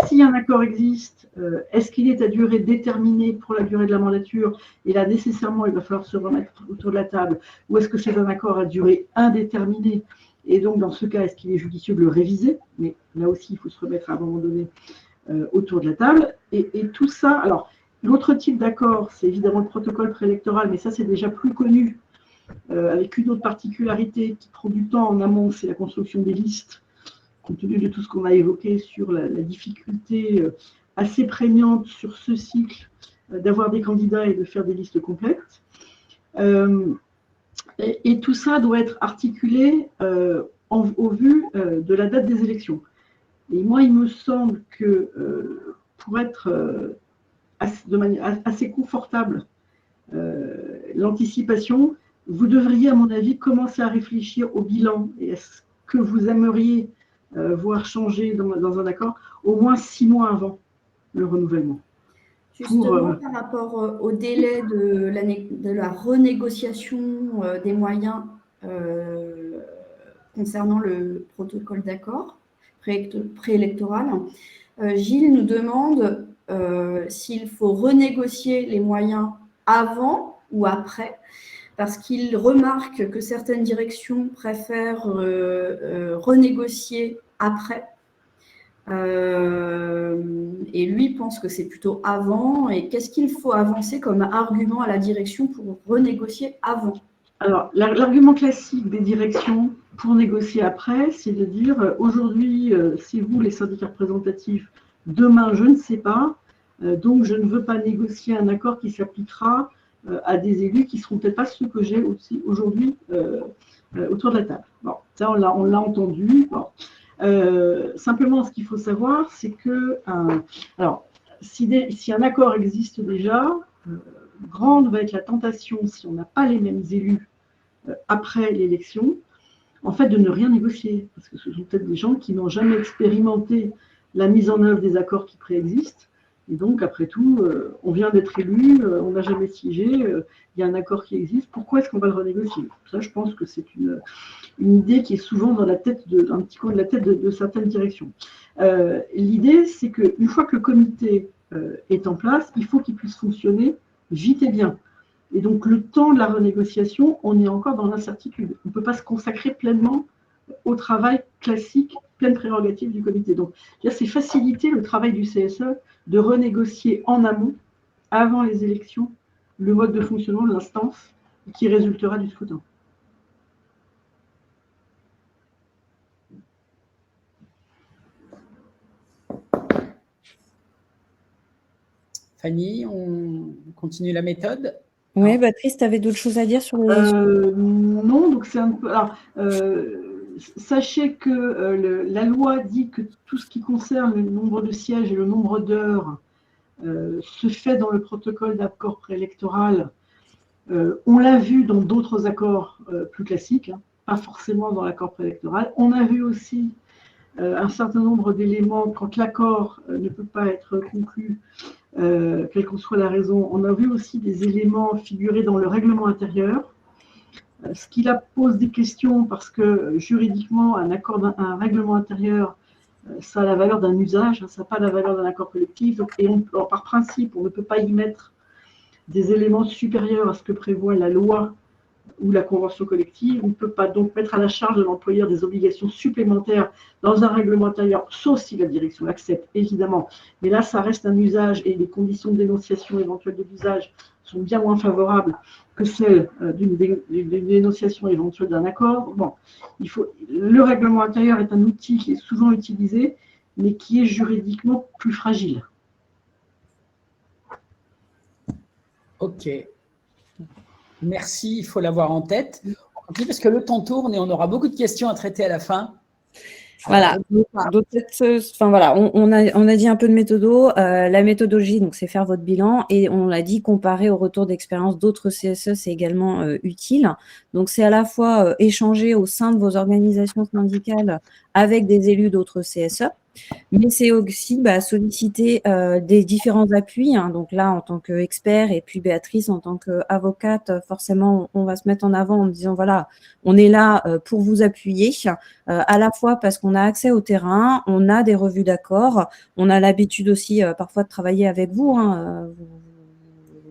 Si un accord existe, est-ce qu'il est à durée déterminée pour la durée de la mandature? Et là, nécessairement, il va falloir se remettre autour de la table. Ou est-ce que c'est un accord à durée indéterminée? Et donc, dans ce cas, est-ce qu'il est judicieux de le réviser? Mais là aussi, il faut se remettre à un moment donné autour de la table. Et tout ça, alors, l'autre type d'accord, c'est évidemment le protocole préélectoral, mais ça, c'est déjà plus connu, avec une autre particularité qui prend du temps en amont, c'est la construction des listes, compte tenu de tout ce qu'on a évoqué sur la difficulté assez prégnante sur ce cycle d'avoir des candidats et de faire des listes complètes. Et tout ça doit être articulé au vu de la date des élections. Et moi, il me semble que pour être de manière assez confortable, l'anticipation, vous devriez, à mon avis, commencer à réfléchir au bilan et est-ce que vous aimeriez voir changer dans un accord au moins 6 mois avant le renouvellement. Justement, par rapport au délai de la renégociation des moyens concernant le protocole d'accord préélectoral, Gilles nous demande s'il faut renégocier les moyens avant ou après, parce qu'il remarque que certaines directions préfèrent renégocier après. Et lui pense que c'est plutôt avant. Et qu'est-ce qu'il faut avancer comme argument à la direction pour renégocier avant? Alors, l'argument classique des directions pour négocier après, c'est de dire aujourd'hui, c'est vous les syndicats représentatifs, demain, je ne sais pas, donc je ne veux pas négocier un accord qui s'appliquera à des élus qui ne seront peut-être pas ceux que j'ai aussi aujourd'hui autour de la table. Bon, ça, on l'a entendu. Bon. Simplement, ce qu'il faut savoir, c'est que alors, si un accord existe déjà, grande va être la tentation, si on n'a pas les mêmes élus après l'élection, en fait, de ne rien négocier. Parce que ce sont peut-être des gens qui n'ont jamais expérimenté la mise en œuvre des accords qui préexistent. Et donc, après tout, on vient d'être élu, on n'a jamais siégé, il y a un accord qui existe, pourquoi est-ce qu'on va le renégocier? Ça, je pense que c'est une idée qui est souvent dans la tête un petit coin de la tête de certaines directions. L'idée, c'est qu'une fois que le comité est en place, il faut qu'il puisse fonctionner vite et bien. Et donc, le temps de la renégociation, on est encore dans l'incertitude. On ne peut pas se consacrer pleinement au travail classique, pleine prérogative du comité. Donc, c'est faciliter le travail du CSE de renégocier en amont, avant les élections, le mode de fonctionnement de l'instance qui résultera du scrutin. Fanny, on continue la méthode? Oui, Béatrice, tu avais d'autres choses à dire sur les... Non, donc c'est un peu. Alors, sachez que la loi dit que tout ce qui concerne le nombre de sièges et le nombre d'heures se fait dans le protocole d'accord préélectoral. On l'a vu dans d'autres accords plus classiques, hein, pas forcément dans l'accord préélectoral. On a vu aussi un certain nombre d'éléments quand l'accord ne peut pas être conclu, quelle qu'en soit la raison. On a vu aussi des éléments figurer dans le règlement intérieur, ce qui là pose des questions parce que juridiquement, un règlement intérieur, ça a la valeur d'un usage, ça n'a pas la valeur d'un accord collectif. Donc, alors, par principe, on ne peut pas y mettre des éléments supérieurs à ce que prévoit la loi ou la convention collective. On ne peut pas donc mettre à la charge de l'employeur des obligations supplémentaires dans un règlement intérieur, sauf si la direction l'accepte, évidemment. Mais là, ça reste un usage et les conditions de dénonciation éventuelle de l'usage sont bien moins favorables que celles d'une dénonciation éventuelle d'un accord. Bon, le règlement intérieur est un outil qui est souvent utilisé, mais qui est juridiquement plus fragile. Ok. Merci, il faut l'avoir en tête. Parce que le temps tourne et on aura beaucoup de questions à traiter à la fin. Voilà. Enfin, voilà, on a dit un peu de méthodo. La méthodologie, donc c'est faire votre bilan, et on l'a dit, comparer au retour d'expérience d'autres CSE, c'est également utile. Donc c'est à la fois échanger au sein de vos organisations syndicales avec des élus d'autres CSE, mais c'est aussi solliciter des différents appuis. Hein. Donc là, en tant qu'expert, et puis Béatrice, en tant qu'avocate, forcément, on va se mettre en avant en disant, voilà, on est là pour vous appuyer, à la fois parce qu'on a accès au terrain, on a des revues d'accords, on a l'habitude aussi parfois de travailler avec vous. Hein,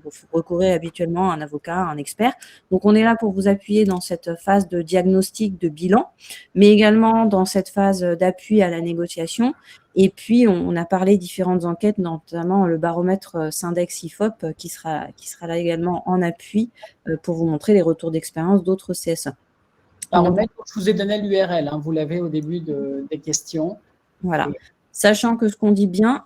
vous recourez habituellement à un avocat, à un expert. Donc, on est là pour vous appuyer dans cette phase de diagnostic, de bilan, mais également dans cette phase d'appui à la négociation. Et puis, on a parlé différentes enquêtes, notamment le baromètre Syndex-IFOP, qui sera là également en appui pour vous montrer les retours d'expérience d'autres CSE. Baromètre, je vous ai donné l'URL, hein, vous l'avez au début des questions. Voilà. Sachant que ce qu'on dit bien,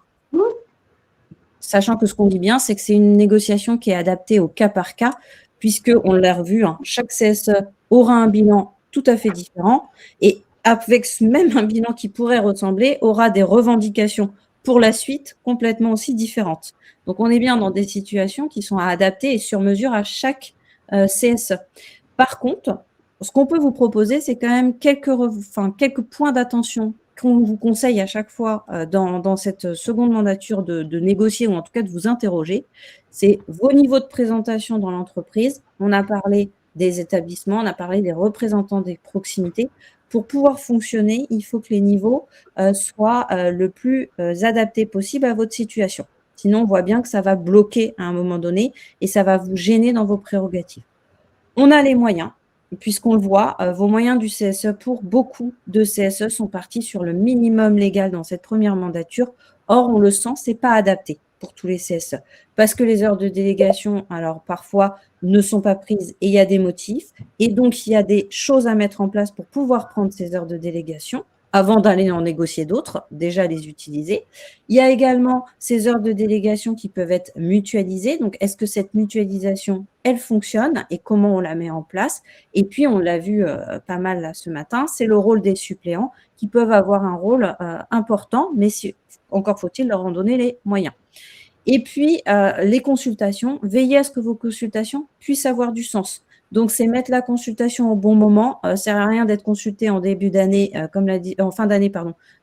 c'est que c'est une négociation qui est adaptée au cas par cas, puisqu'on l'a revu, hein, chaque CSE aura un bilan tout à fait différent, et avec même un bilan qui pourrait ressembler, aura des revendications pour la suite complètement aussi différentes. Donc, on est bien dans des situations qui sont à adapter et sur mesure à chaque CSE. Par contre, ce qu'on peut vous proposer, c'est quand même quelques points d'attention qu'on vous conseille à chaque fois dans cette seconde mandature de négocier ou en tout cas de vous interroger. C'est vos niveaux de présentation dans l'entreprise. On a parlé des établissements, on a parlé des représentants des proximités. Pour pouvoir fonctionner, il faut que les niveaux soient le plus adaptés possible à votre situation. Sinon, on voit bien que ça va bloquer à un moment donné et ça va vous gêner dans vos prérogatives. On a les moyens. Puisqu'on le voit, vos moyens du CSE pour beaucoup de CSE sont partis sur le minimum légal dans cette première mandature. Or, on le sent, ce n'est pas adapté pour tous les CSE. Parce que les heures de délégation, alors parfois, ne sont pas prises et il y a des motifs. Et donc, il y a des choses à mettre en place pour pouvoir prendre ces heures de délégation avant d'aller en négocier d'autres, déjà les utiliser. Il y a également ces heures de délégation qui peuvent être mutualisées. Donc, est-ce que cette mutualisation, elle fonctionne et comment on la met en place? Et puis, on l'a vu pas mal là, ce matin, c'est le rôle des suppléants qui peuvent avoir un rôle important, mais encore faut-il leur en donner les moyens. Et puis, les consultations, veillez à ce que vos consultations puissent avoir du sens. Donc, c'est mettre la consultation au bon moment. Ça ne sert à rien d'être consulté en début d'année, en fin d'année,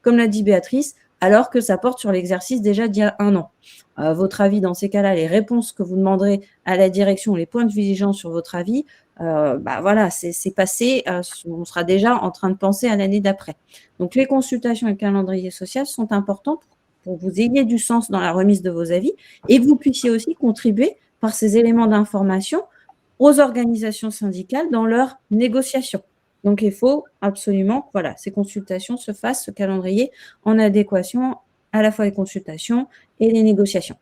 comme l'a dit Béatrice, alors que ça porte sur l'exercice déjà d'il y a 1 an. Votre avis, dans ces cas-là, les réponses que vous demanderez à la direction, les points de vigilance sur votre avis, voilà, c'est passé. On sera déjà en train de penser à l'année d'après. Donc, les consultations et le calendrier social sont importants pour que vous ayez du sens dans la remise de vos avis et que vous puissiez aussi contribuer par ces éléments d'information aux organisations syndicales dans leurs négociations. Donc, il faut absolument que ces consultations se fassent, ce calendrier, en adéquation à la fois les consultations et les négociations.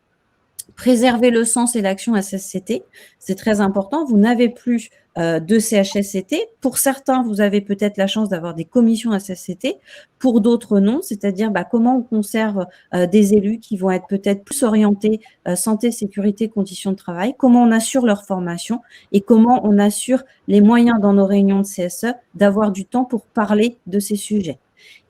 préserver le sens et l'action SSCT. C'est très important. Vous n'avez plus de CHSCT. Pour certains, vous avez peut-être la chance d'avoir des commissions SSCT. Pour d'autres, non. C'est-à-dire comment on conserve des élus qui vont être peut-être plus orientés santé, sécurité, conditions de travail, comment on assure leur formation et comment on assure les moyens dans nos réunions de CSE d'avoir du temps pour parler de ces sujets.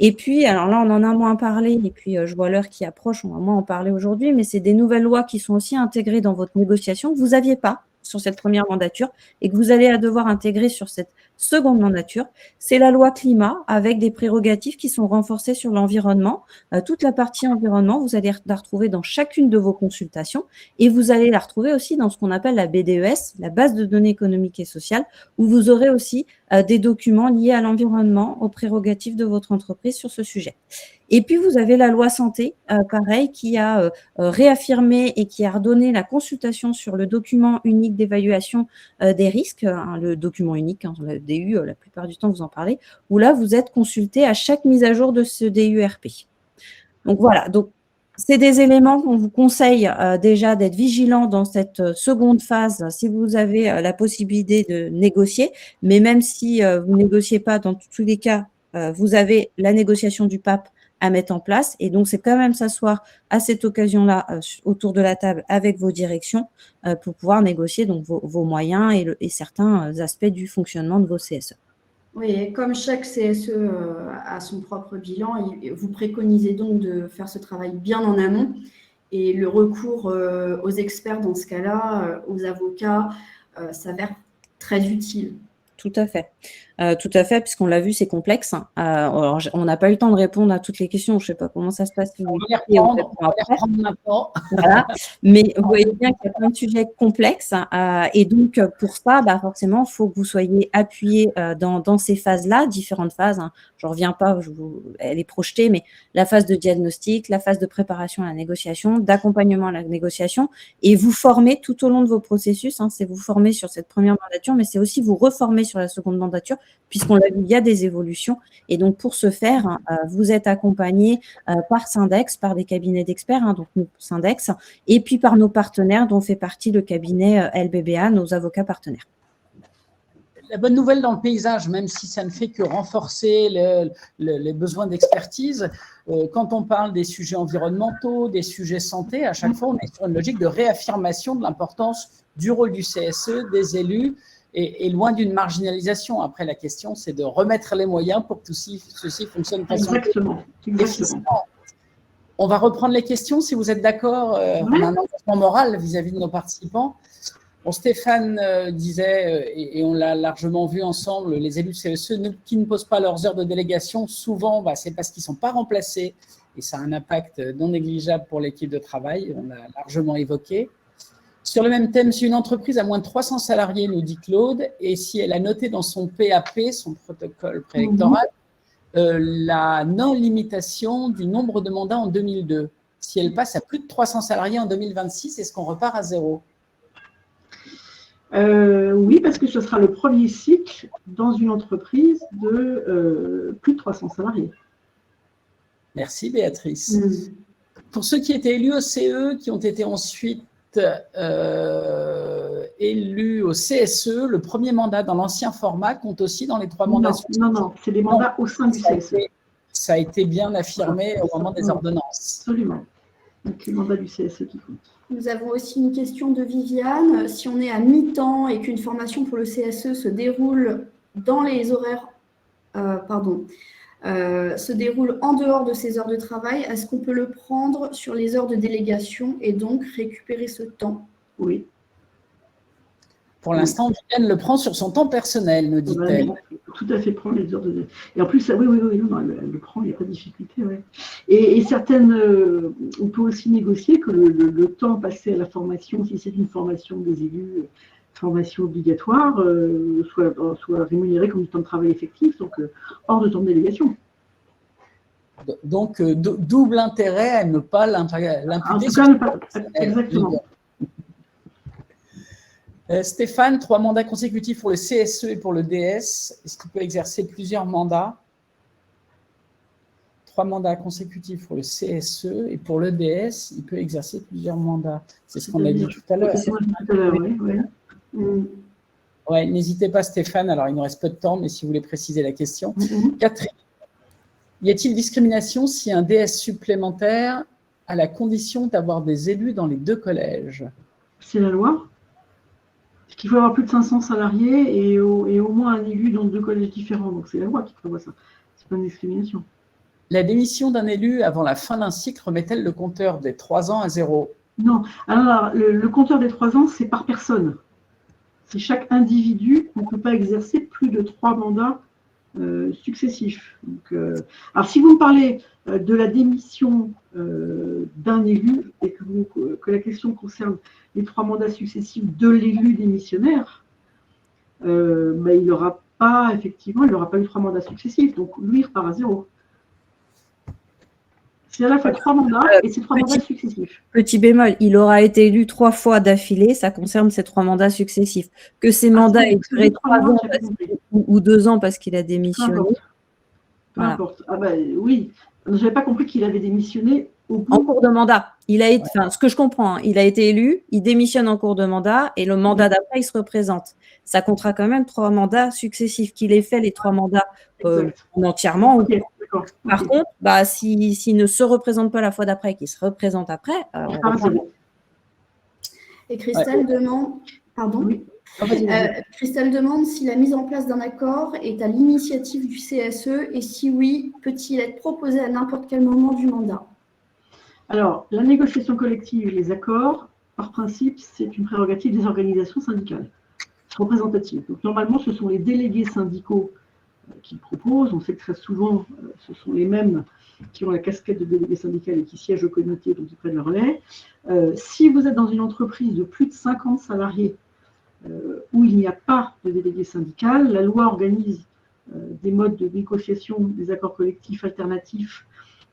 Et puis, alors là, on en a moins parlé, et puis je vois l'heure qui approche, on va moins en parler aujourd'hui, mais c'est des nouvelles lois qui sont aussi intégrées dans votre négociation que vous n'aviez pas sur cette première mandature et que vous allez devoir intégrer sur cette seconde mandature. C'est la loi climat avec des prérogatives qui sont renforcées sur l'environnement. Toute la partie environnement, vous allez la retrouver dans chacune de vos consultations et vous allez la retrouver aussi dans ce qu'on appelle la BDES, la base de données économiques et sociales, où vous aurez aussi des documents liés à l'environnement, aux prérogatives de votre entreprise sur ce sujet. Et puis, vous avez la loi santé, pareil, qui a réaffirmé et qui a redonné la consultation sur le document unique d'évaluation des risques, le document unique, le DU, la plupart du temps, vous en parlez, où là, vous êtes consulté à chaque mise à jour de ce DURP. Donc, voilà. Donc, c'est des éléments qu'on vous conseille déjà d'être vigilant dans cette seconde phase si vous avez la possibilité de négocier. Mais même si vous ne négociez pas, dans tous les cas, vous avez la négociation du PAP à mettre en place. Et donc, c'est quand même s'asseoir à cette occasion-là autour de la table avec vos directions pour pouvoir négocier donc, vos moyens et certains aspects du fonctionnement de vos CSE. Oui, et comme chaque CSE a son propre bilan, vous préconisez donc de faire ce travail bien en amont. Et le recours aux experts dans ce cas-là, aux avocats, s'avère très utile. Tout à fait, puisqu'on l'a vu, c'est complexe. Alors, on n'a pas eu le temps de répondre à toutes les questions. Je ne sais pas comment ça se passe. On va les reprendre maintenant. Voilà. Mais vous voyez bien qu'il y a plein de sujets complexes. Et donc, pour ça, forcément, il faut que vous soyez appuyé dans ces phases-là, différentes phases. Je ne reviens pas, elle est projetée, mais la phase de diagnostic, la phase de préparation à la négociation, d'accompagnement à la négociation, et vous former tout au long de vos processus. C'est vous former sur cette première mandature, mais c'est aussi vous reformer sur la seconde mandature, puisqu'on l'a vu, il y a des évolutions. Et donc, pour ce faire, vous êtes accompagné par Syndex, par des cabinets d'experts, donc nous, Syndex, et puis par nos partenaires, dont fait partie le cabinet LBBA, nos avocats partenaires. La bonne nouvelle dans le paysage, même si ça ne fait que renforcer les besoins d'expertise, quand on parle des sujets environnementaux, des sujets santé, à chaque fois, on est sur une logique de réaffirmation de l'importance du rôle du CSE, des élus, et loin d'une marginalisation. Après, la question, c'est de remettre les moyens pour que ceci fonctionne Exactement. On va reprendre les questions, si vous êtes d'accord. On a un engagement moral vis-à-vis de nos participants. Bon, Stéphane disait, et on l'a largement vu ensemble, les élus CSE qui ne posent pas leurs heures de délégation, souvent, c'est parce qu'ils ne sont pas remplacés, et ça a un impact non négligeable pour l'équipe de travail, on l'a largement évoqué. Sur le même thème, si une entreprise a moins de 300 salariés, nous dit Claude, et si elle a noté dans son PAP, son protocole préélectoral, la non-limitation du nombre de mandats en 2002, si elle passe à plus de 300 salariés en 2026, est-ce qu'on repart à zéro ? Oui, parce que ce sera le premier cycle dans une entreprise de plus de 300 salariés. Merci Béatrice. Pour ceux qui étaient élus au CE, qui ont été ensuite élus au CSE, le premier mandat dans l'ancien format compte aussi dans les 3 mandats. Non, c'est des mandats au sein du CSE. Ça a été bien affirmé au moment des ordonnances. Absolument. Donc, les mandats du CSE qui comptent. Nous avons aussi une question de Viviane. Si on est à mi-temps et qu'une formation pour le CSE se déroule dans les horaires, se déroule en dehors de ses heures de travail, est-ce qu'on peut le prendre sur les heures de délégation et donc récupérer ce temps? Oui. Pour l'instant, Viviane le prend sur son temps personnel, nous dit-elle. Il peut tout à fait prendre les heures de délégation. Et en plus, oui, non, elle le prend, il n'y a pas de difficulté. Ouais. Et certaines, on peut aussi négocier que le temps passé à la formation, si c'est une formation des élus, formation obligatoire, soit rémunéré comme du temps de travail effectif, donc hors de temps de délégation. Donc, double intérêt à ne pas l'imputer. Exactement. Stéphane, 3 mandats consécutifs pour le CSE et pour le DS. Est-ce qu'il peut exercer plusieurs mandats? 3 mandats consécutifs pour le CSE et pour l'EDS, il peut exercer plusieurs mandats. C'est ce qu'on a dit tout à l'heure. Oui. Ouais, n'hésitez pas Stéphane, alors il nous reste peu de temps, mais si vous voulez préciser la question. Catherine, y a-t-il discrimination si un DS supplémentaire a la condition d'avoir des élus dans les 2 collèges? C'est la loi. Il faut avoir plus de 500 salariés et au moins un élu dans 2 collèges différents. Donc c'est la loi qui prévoit ça. C'est pas une discrimination. La démission d'un élu avant la fin d'un cycle remet-elle le compteur des 3 ans à 0? Non. Alors le compteur des 3 ans, c'est par personne. C'est chaque individu ne peut pas exercer plus de 3 mandats successifs. Donc, alors si vous me parlez de la démission d'un élu et que la question concerne les 3 mandats successifs de l'élu démissionnaire, il n'aura pas, effectivement, il n'aura pas eu 3 mandats successifs. Donc lui, il repart à 0. C'est à la fois 3 mandats et c'est 3 mandats successifs. Petit bémol, il aura été élu 3 fois d'affilée, ça concerne ces 3 mandats successifs. Que ces mandats aient duré 3 ans ou 2 ans parce qu'il a démissionné. Peu importe. Ah oui, je n'avais pas compris qu'il avait démissionné en cours de mandat. Il a été, ce que je comprends, il a été élu, il démissionne en cours de mandat et le mandat d'après, il se représente. Ça comptera quand même 3 mandats successifs. Qu'il ait fait les 3 mandats entièrement. Okay. Par contre, s'il ne se représente pas la fois d'après, qu'il se représente après. Et Christelle demande, pardon, Christelle demande si la mise en place d'un accord est à l'initiative du CSE et si oui, peut-il être proposé à n'importe quel moment du mandat? Alors, la négociation collective et les accords, par principe, c'est une prérogative des organisations syndicales représentatives. Donc, normalement, ce sont les délégués syndicaux qui proposent. On sait que très souvent, ce sont les mêmes qui ont la casquette de délégué syndical et qui siègent au comité, donc ils prennent le relais. Si vous êtes dans une entreprise de plus de 50 salariés où il n'y a pas de délégué syndical, la loi organise des modes de négociation des accords collectifs alternatifs,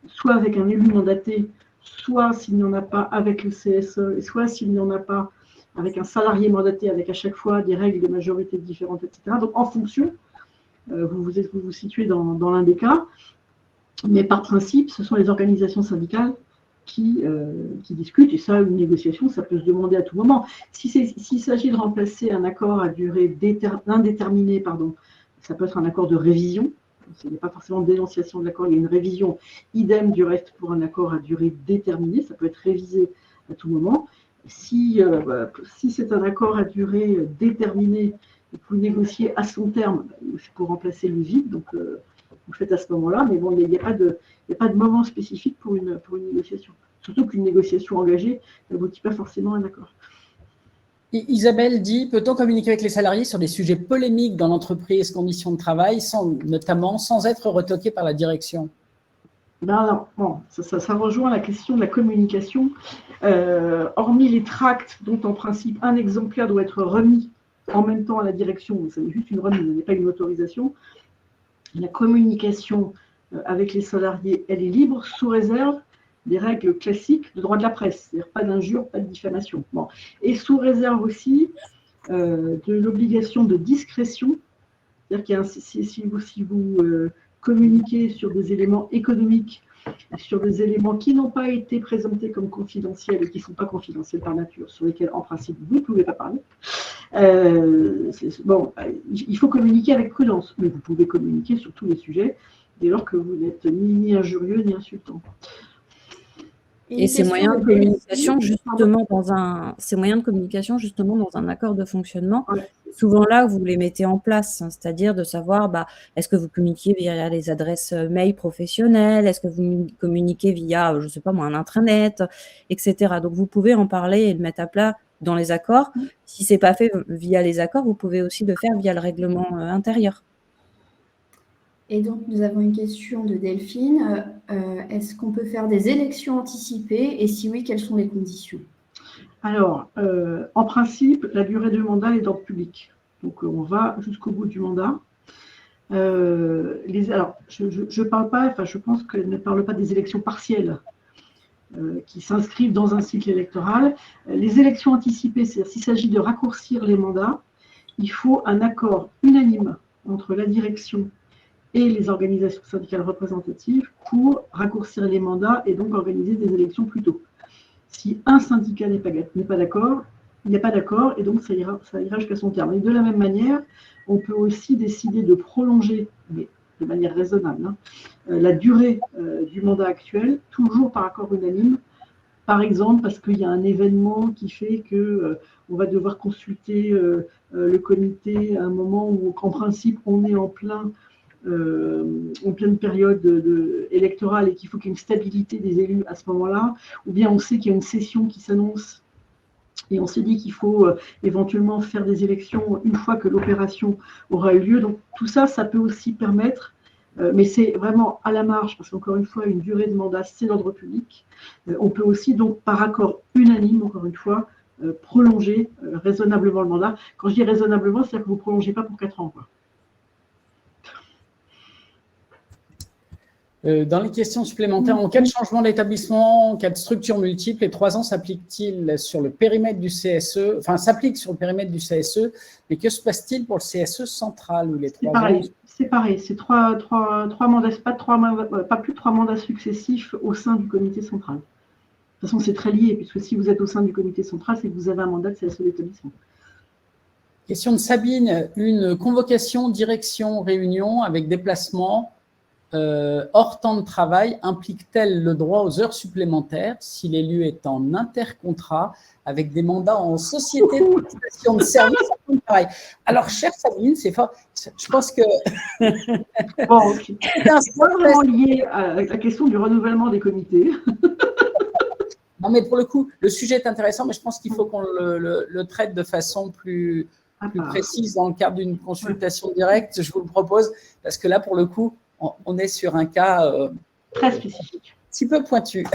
soit avec un élu mandaté, soit s'il n'y en a pas avec le CSE, et soit s'il n'y en a pas avec un salarié mandaté, avec à chaque fois des règles de majorité différentes, etc. Donc en fonction, vous vous situez dans l'un des cas, mais par principe, ce sont les organisations syndicales qui discutent, et ça, une négociation, ça peut se demander à tout moment. S'il s'agit de remplacer un accord à durée indéterminée, ça peut être un accord de révision. Ce n'est pas forcément de dénonciation de l'accord, il y a une révision. Idem du reste pour un accord à durée déterminée, ça peut être révisé à tout moment. Si c'est un accord à durée déterminée et que vous négociez à son terme, c'est pour remplacer le vide, donc vous faites à ce moment-là, mais bon, il n'y a pas de moment spécifique pour une négociation. Surtout qu'une négociation engagée n'aboutit pas forcément à un accord. Isabelle dit, peut-on communiquer avec les salariés sur des sujets polémiques dans l'entreprise, conditions de travail, notamment sans être retoqué par la direction? Non, ça rejoint la question de la communication. Hormis les tracts dont en principe un exemplaire doit être remis en même temps à la direction, c'est juste une remise, ce n'est pas une autorisation. La communication avec les salariés, elle est libre, sous réserve des règles classiques de droit de la presse, c'est-à-dire pas d'injure, pas de diffamation. Bon. Et sous réserve aussi de l'obligation de discrétion, c'est-à-dire que si vous communiquer sur des éléments économiques, sur des éléments qui n'ont pas été présentés comme confidentiels et qui ne sont pas confidentiels par nature, sur lesquels, en principe, vous ne pouvez pas parler. Il faut communiquer avec prudence, mais vous pouvez communiquer sur tous les sujets dès lors que vous n'êtes ni injurieux ni insultant. Et ces moyens de communication, justement, dans un accord de fonctionnement, souvent là, vous les mettez en place, c'est-à-dire de savoir, est-ce que vous communiquez via les adresses mail professionnelles, est-ce que vous communiquez via, je ne sais pas moi, un intranet, etc. Donc, vous pouvez en parler et le mettre à plat dans les accords. Si ce n'est pas fait via les accords, vous pouvez aussi le faire via le règlement intérieur. Et donc, nous avons une question de Delphine. Est-ce qu'on peut faire des élections anticipées? Et si oui, quelles sont les conditions? Alors, en principe, la durée du mandat est d'ordre public. Donc, on va jusqu'au bout du mandat. Alors, je parle pas, je pense qu'elle ne parle pas des élections partielles qui s'inscrivent dans un cycle électoral. Les élections anticipées, c'est-à-dire s'il s'agit de raccourcir les mandats, il faut un accord unanime entre la direction et les organisations syndicales représentatives pour raccourcir les mandats et donc organiser des élections plus tôt. Si un syndicat n'est pas d'accord, il n'y a pas d'accord et donc ça ira jusqu'à son terme. Et de la même manière, on peut aussi décider de prolonger, mais de manière raisonnable, la durée du mandat actuel, toujours par accord unanime. Par exemple, parce qu'il y a un événement qui fait qu'on va devoir consulter le comité à un moment où, en principe, on est en pleine période électorale et qu'il faut qu'il y ait une stabilité des élus à ce moment-là, ou bien on sait qu'il y a une session qui s'annonce et on s'est dit qu'il faut éventuellement faire des élections une fois que l'opération aura eu lieu. Donc tout ça, ça peut aussi permettre, mais c'est vraiment à la marge, parce qu'encore une fois, une durée de mandat, c'est l'ordre public. On peut aussi, donc, par accord unanime, encore une fois, prolonger raisonnablement le mandat. Quand je dis raisonnablement, c'est-à-dire que vous ne prolongez pas pour 4 ans, quoi. Dans les questions supplémentaires, en cas de changement d'établissement, en cas de structure multiple, les 3 ans s'appliquent-ils sur le périmètre du CSE, enfin s'appliquent sur le périmètre du CSE, mais que se passe-t-il pour le CSE central où les 3 ans? C'est pareil, c'est trois mandats, pas plus de 3 mandats successifs au sein du comité central. De toute façon, c'est très lié, puisque si vous êtes au sein du comité central, c'est que vous avez un mandat de CSE d'établissement. Question de Sabine, une convocation, direction, réunion avec déplacement hors temps de travail implique-t-elle le droit aux heures supplémentaires si l'élu est en intercontrat avec des mandats en société de prestation de services hors temps de travail? Alors, chère Sabine, c'est fort. Je pense que bon, c'est pas vraiment lié à la question du renouvellement des comités. Non, mais pour le coup, le sujet est intéressant, mais je pense qu'il faut qu'on le traite de façon plus précise dans le cadre d'une consultation directe. Je vous le propose, parce que là, pour le coup, on est sur un cas très spécifique. Un petit peu pointu.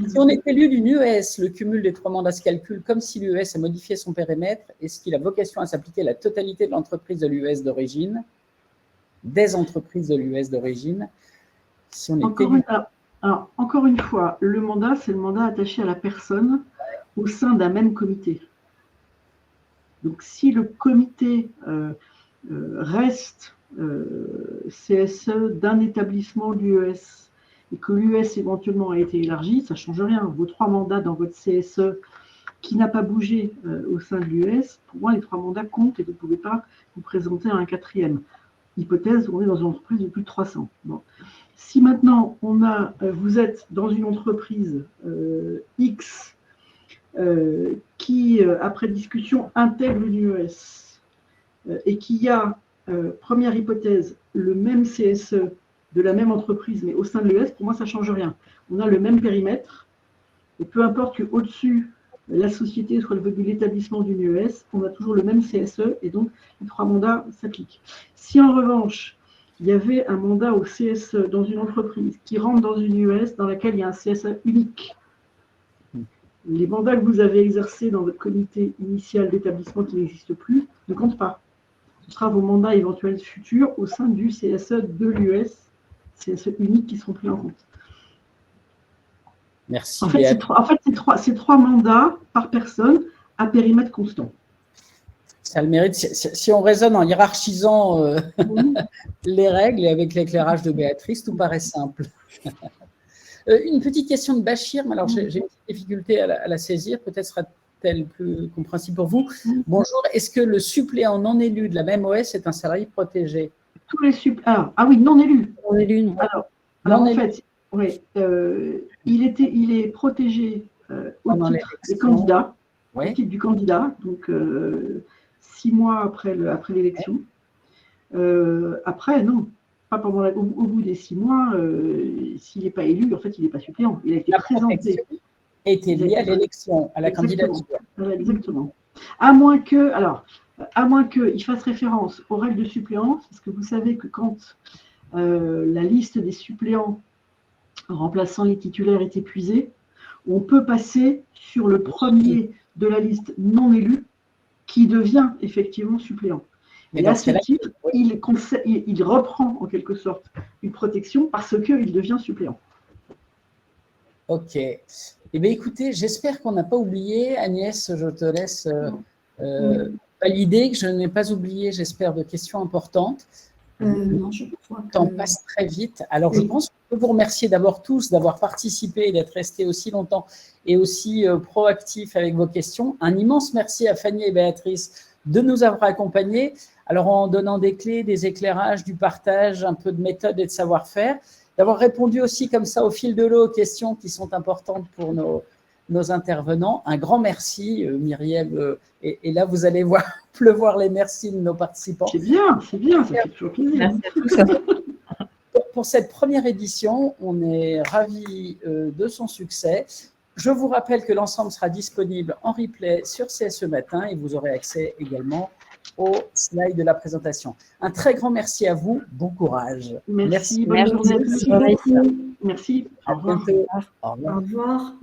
Si on est élu d'une UES, le cumul des 3 mandats se calcule comme si l'UES a modifié son périmètre. Est-ce qu'il a vocation à s'appliquer à la totalité de l'entreprise de l'UES d'origine, des entreprises de l'UES d'origine? Si on est encore une fois, le mandat, c'est le mandat attaché à la personne au sein d'un même comité. Donc, si le comité reste CSE d'un établissement de l'UES et que l'UES éventuellement a été élargi, ça ne change rien. Vos 3 mandats dans votre CSE qui n'a pas bougé au sein de l'UES, pour moi, les 3 mandats comptent et vous ne pouvez pas vous présenter à un 4e. Hypothèse, on est dans une entreprise de plus de 300. Bon. Si maintenant, vous êtes dans une entreprise X qui, après discussion, intègre une UES et qui a, première hypothèse, le même CSE de la même entreprise, mais au sein de l'UES, pour moi, ça ne change rien. On a le même périmètre, et peu importe qu'au-dessus, la société soit l'établissement d'une UES, on a toujours le même CSE, et donc les 3 mandats s'appliquent. Si en revanche, il y avait un mandat au CSE dans une entreprise qui rentre dans une UES dans laquelle il y a un CSE unique, les mandats que vous avez exercés dans votre comité initial d'établissement qui n'existe plus ne comptent pas. Ce sera vos mandats éventuels futurs au sein du CSE de l'UES, CSE unique qui seront pris en compte. Merci. En fait, c'est 3 mandats par personne à périmètre constant. Ça a le mérite, si on raisonne en hiérarchisant les règles et avec l'éclairage de Béatrice, tout paraît simple. Une petite question de Bachir, mais alors j'ai une petite difficulté à la saisir, peut-être sera-t-elle plus compréhensible pour vous. Bonjour, est-ce que le suppléant non élu de la même OS est un salarié protégé? Tous les suppléants. Ah oui, non élu. Non élu, non. Alors en fait, oui, il est protégé au titre des candidats, au titre du candidat, donc 6 mois après l'élection. Après, non. Au bout des 6 mois, s'il n'est pas élu, en fait, il n'est pas suppléant. Il a été présenté. Été lié à l'élection, à la candidature. Exactement. À moins qu'il fasse référence aux règles de suppléance, parce que vous savez que quand la liste des suppléants remplaçant les titulaires est épuisée, on peut passer sur le premier de la liste non élu qui devient effectivement suppléant. Et à ce titre, il reprend en quelque sorte une protection parce qu'il devient suppléant. Ok. Eh bien, écoutez, j'espère qu'on n'a pas oublié. Agnès, je te laisse valider que je n'ai pas oublié, j'espère, de questions importantes. Non, je crois que… Le temps passe très vite. Alors, je pense qu'on peut vous remercier d'abord tous d'avoir participé et d'être restés aussi longtemps et aussi proactifs avec vos questions. Un immense merci à Fanny et Béatrice de nous avoir accompagnés. Alors, en donnant des clés, des éclairages, du partage, un peu de méthode et de savoir-faire, d'avoir répondu aussi comme ça au fil de l'eau aux questions qui sont importantes pour nos intervenants. Un grand merci, Myriam. Et là, vous allez voir pleuvoir les merci de nos participants. C'est bien, ça fait toujours plaisir. Merci à tous. Pour cette première édition, on est ravis de son succès. Je vous rappelle que l'ensemble sera disponible en replay sur CSE Matin et vous aurez accès également aux slides de la présentation. Un très grand merci à vous. Bon courage. Merci. Bonne journée à tous. Merci. À bientôt. Au revoir. Au revoir.